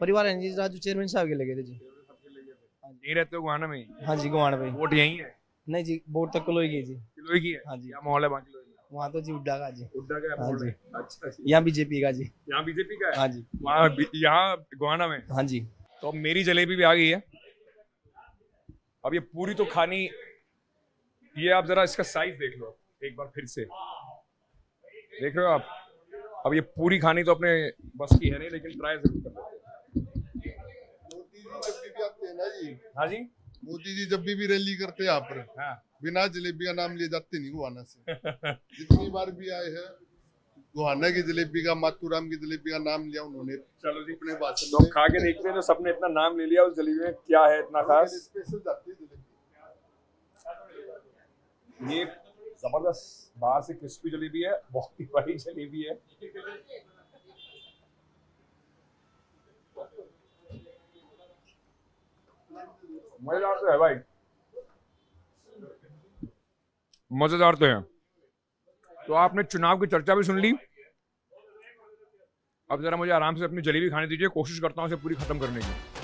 परिवार है जी, राजू चेयरमैन साहब के लगे थे जी। नहीं रहते हो गोहाना में? हाँ जी, गोहाना में। वोट यही है? नहीं जी, वोट तक किलो ही की जी। किलो की है? हाँ जी। क्या माहौल है बाकी? वहाँ तो जी उड्डा का जी। उड्डा का? हाँ जी। अच्छा, यहाँ बीजेपी का जी। यहाँ बीजेपी का है? हाँ जी। वहाँ यहाँ गोहाना में? हाँ जी। तो मेरी जलेबी भी आ गई है। अब ये पूरी तो खानी, ये आप जरा इसका साइज देख लो एक बार फिर से, देख रहे हो आप? अब ये पूरी खानी तो अपने बस की है नहीं, लेकिन ट्राई जरूर कर लेते हैं। हाँ जी, मोदी जी जब भी रैली करते हैं यहाँ पर, हाँ, बिना जलेबी का नाम लिए जाते नहीं गोहाना से। जितनी बार भी आए हैं गोहाना की जलेबी का, मातूराम की जलेबी का नाम लिया उन्होंने। चलो जी, अपने भाषण तो खा के देखते हैं जो सबने इतना नाम ले लिया उस जलेबी में क्या है इतना खास। स्पेशल जाती है जलेबी। ये जबरदस्त बाहर से क्रिस्पी जलेबी है, बहुत ही बड़ी जलेबी है। मजेदार तो है भाई, मजेदार तो है। तो आपने चुनाव की चर्चा भी सुन ली, अब जरा मुझे आराम से अपनी जलेबी खाने दीजिए, कोशिश करता हूँ इसे पूरी खत्म करने की।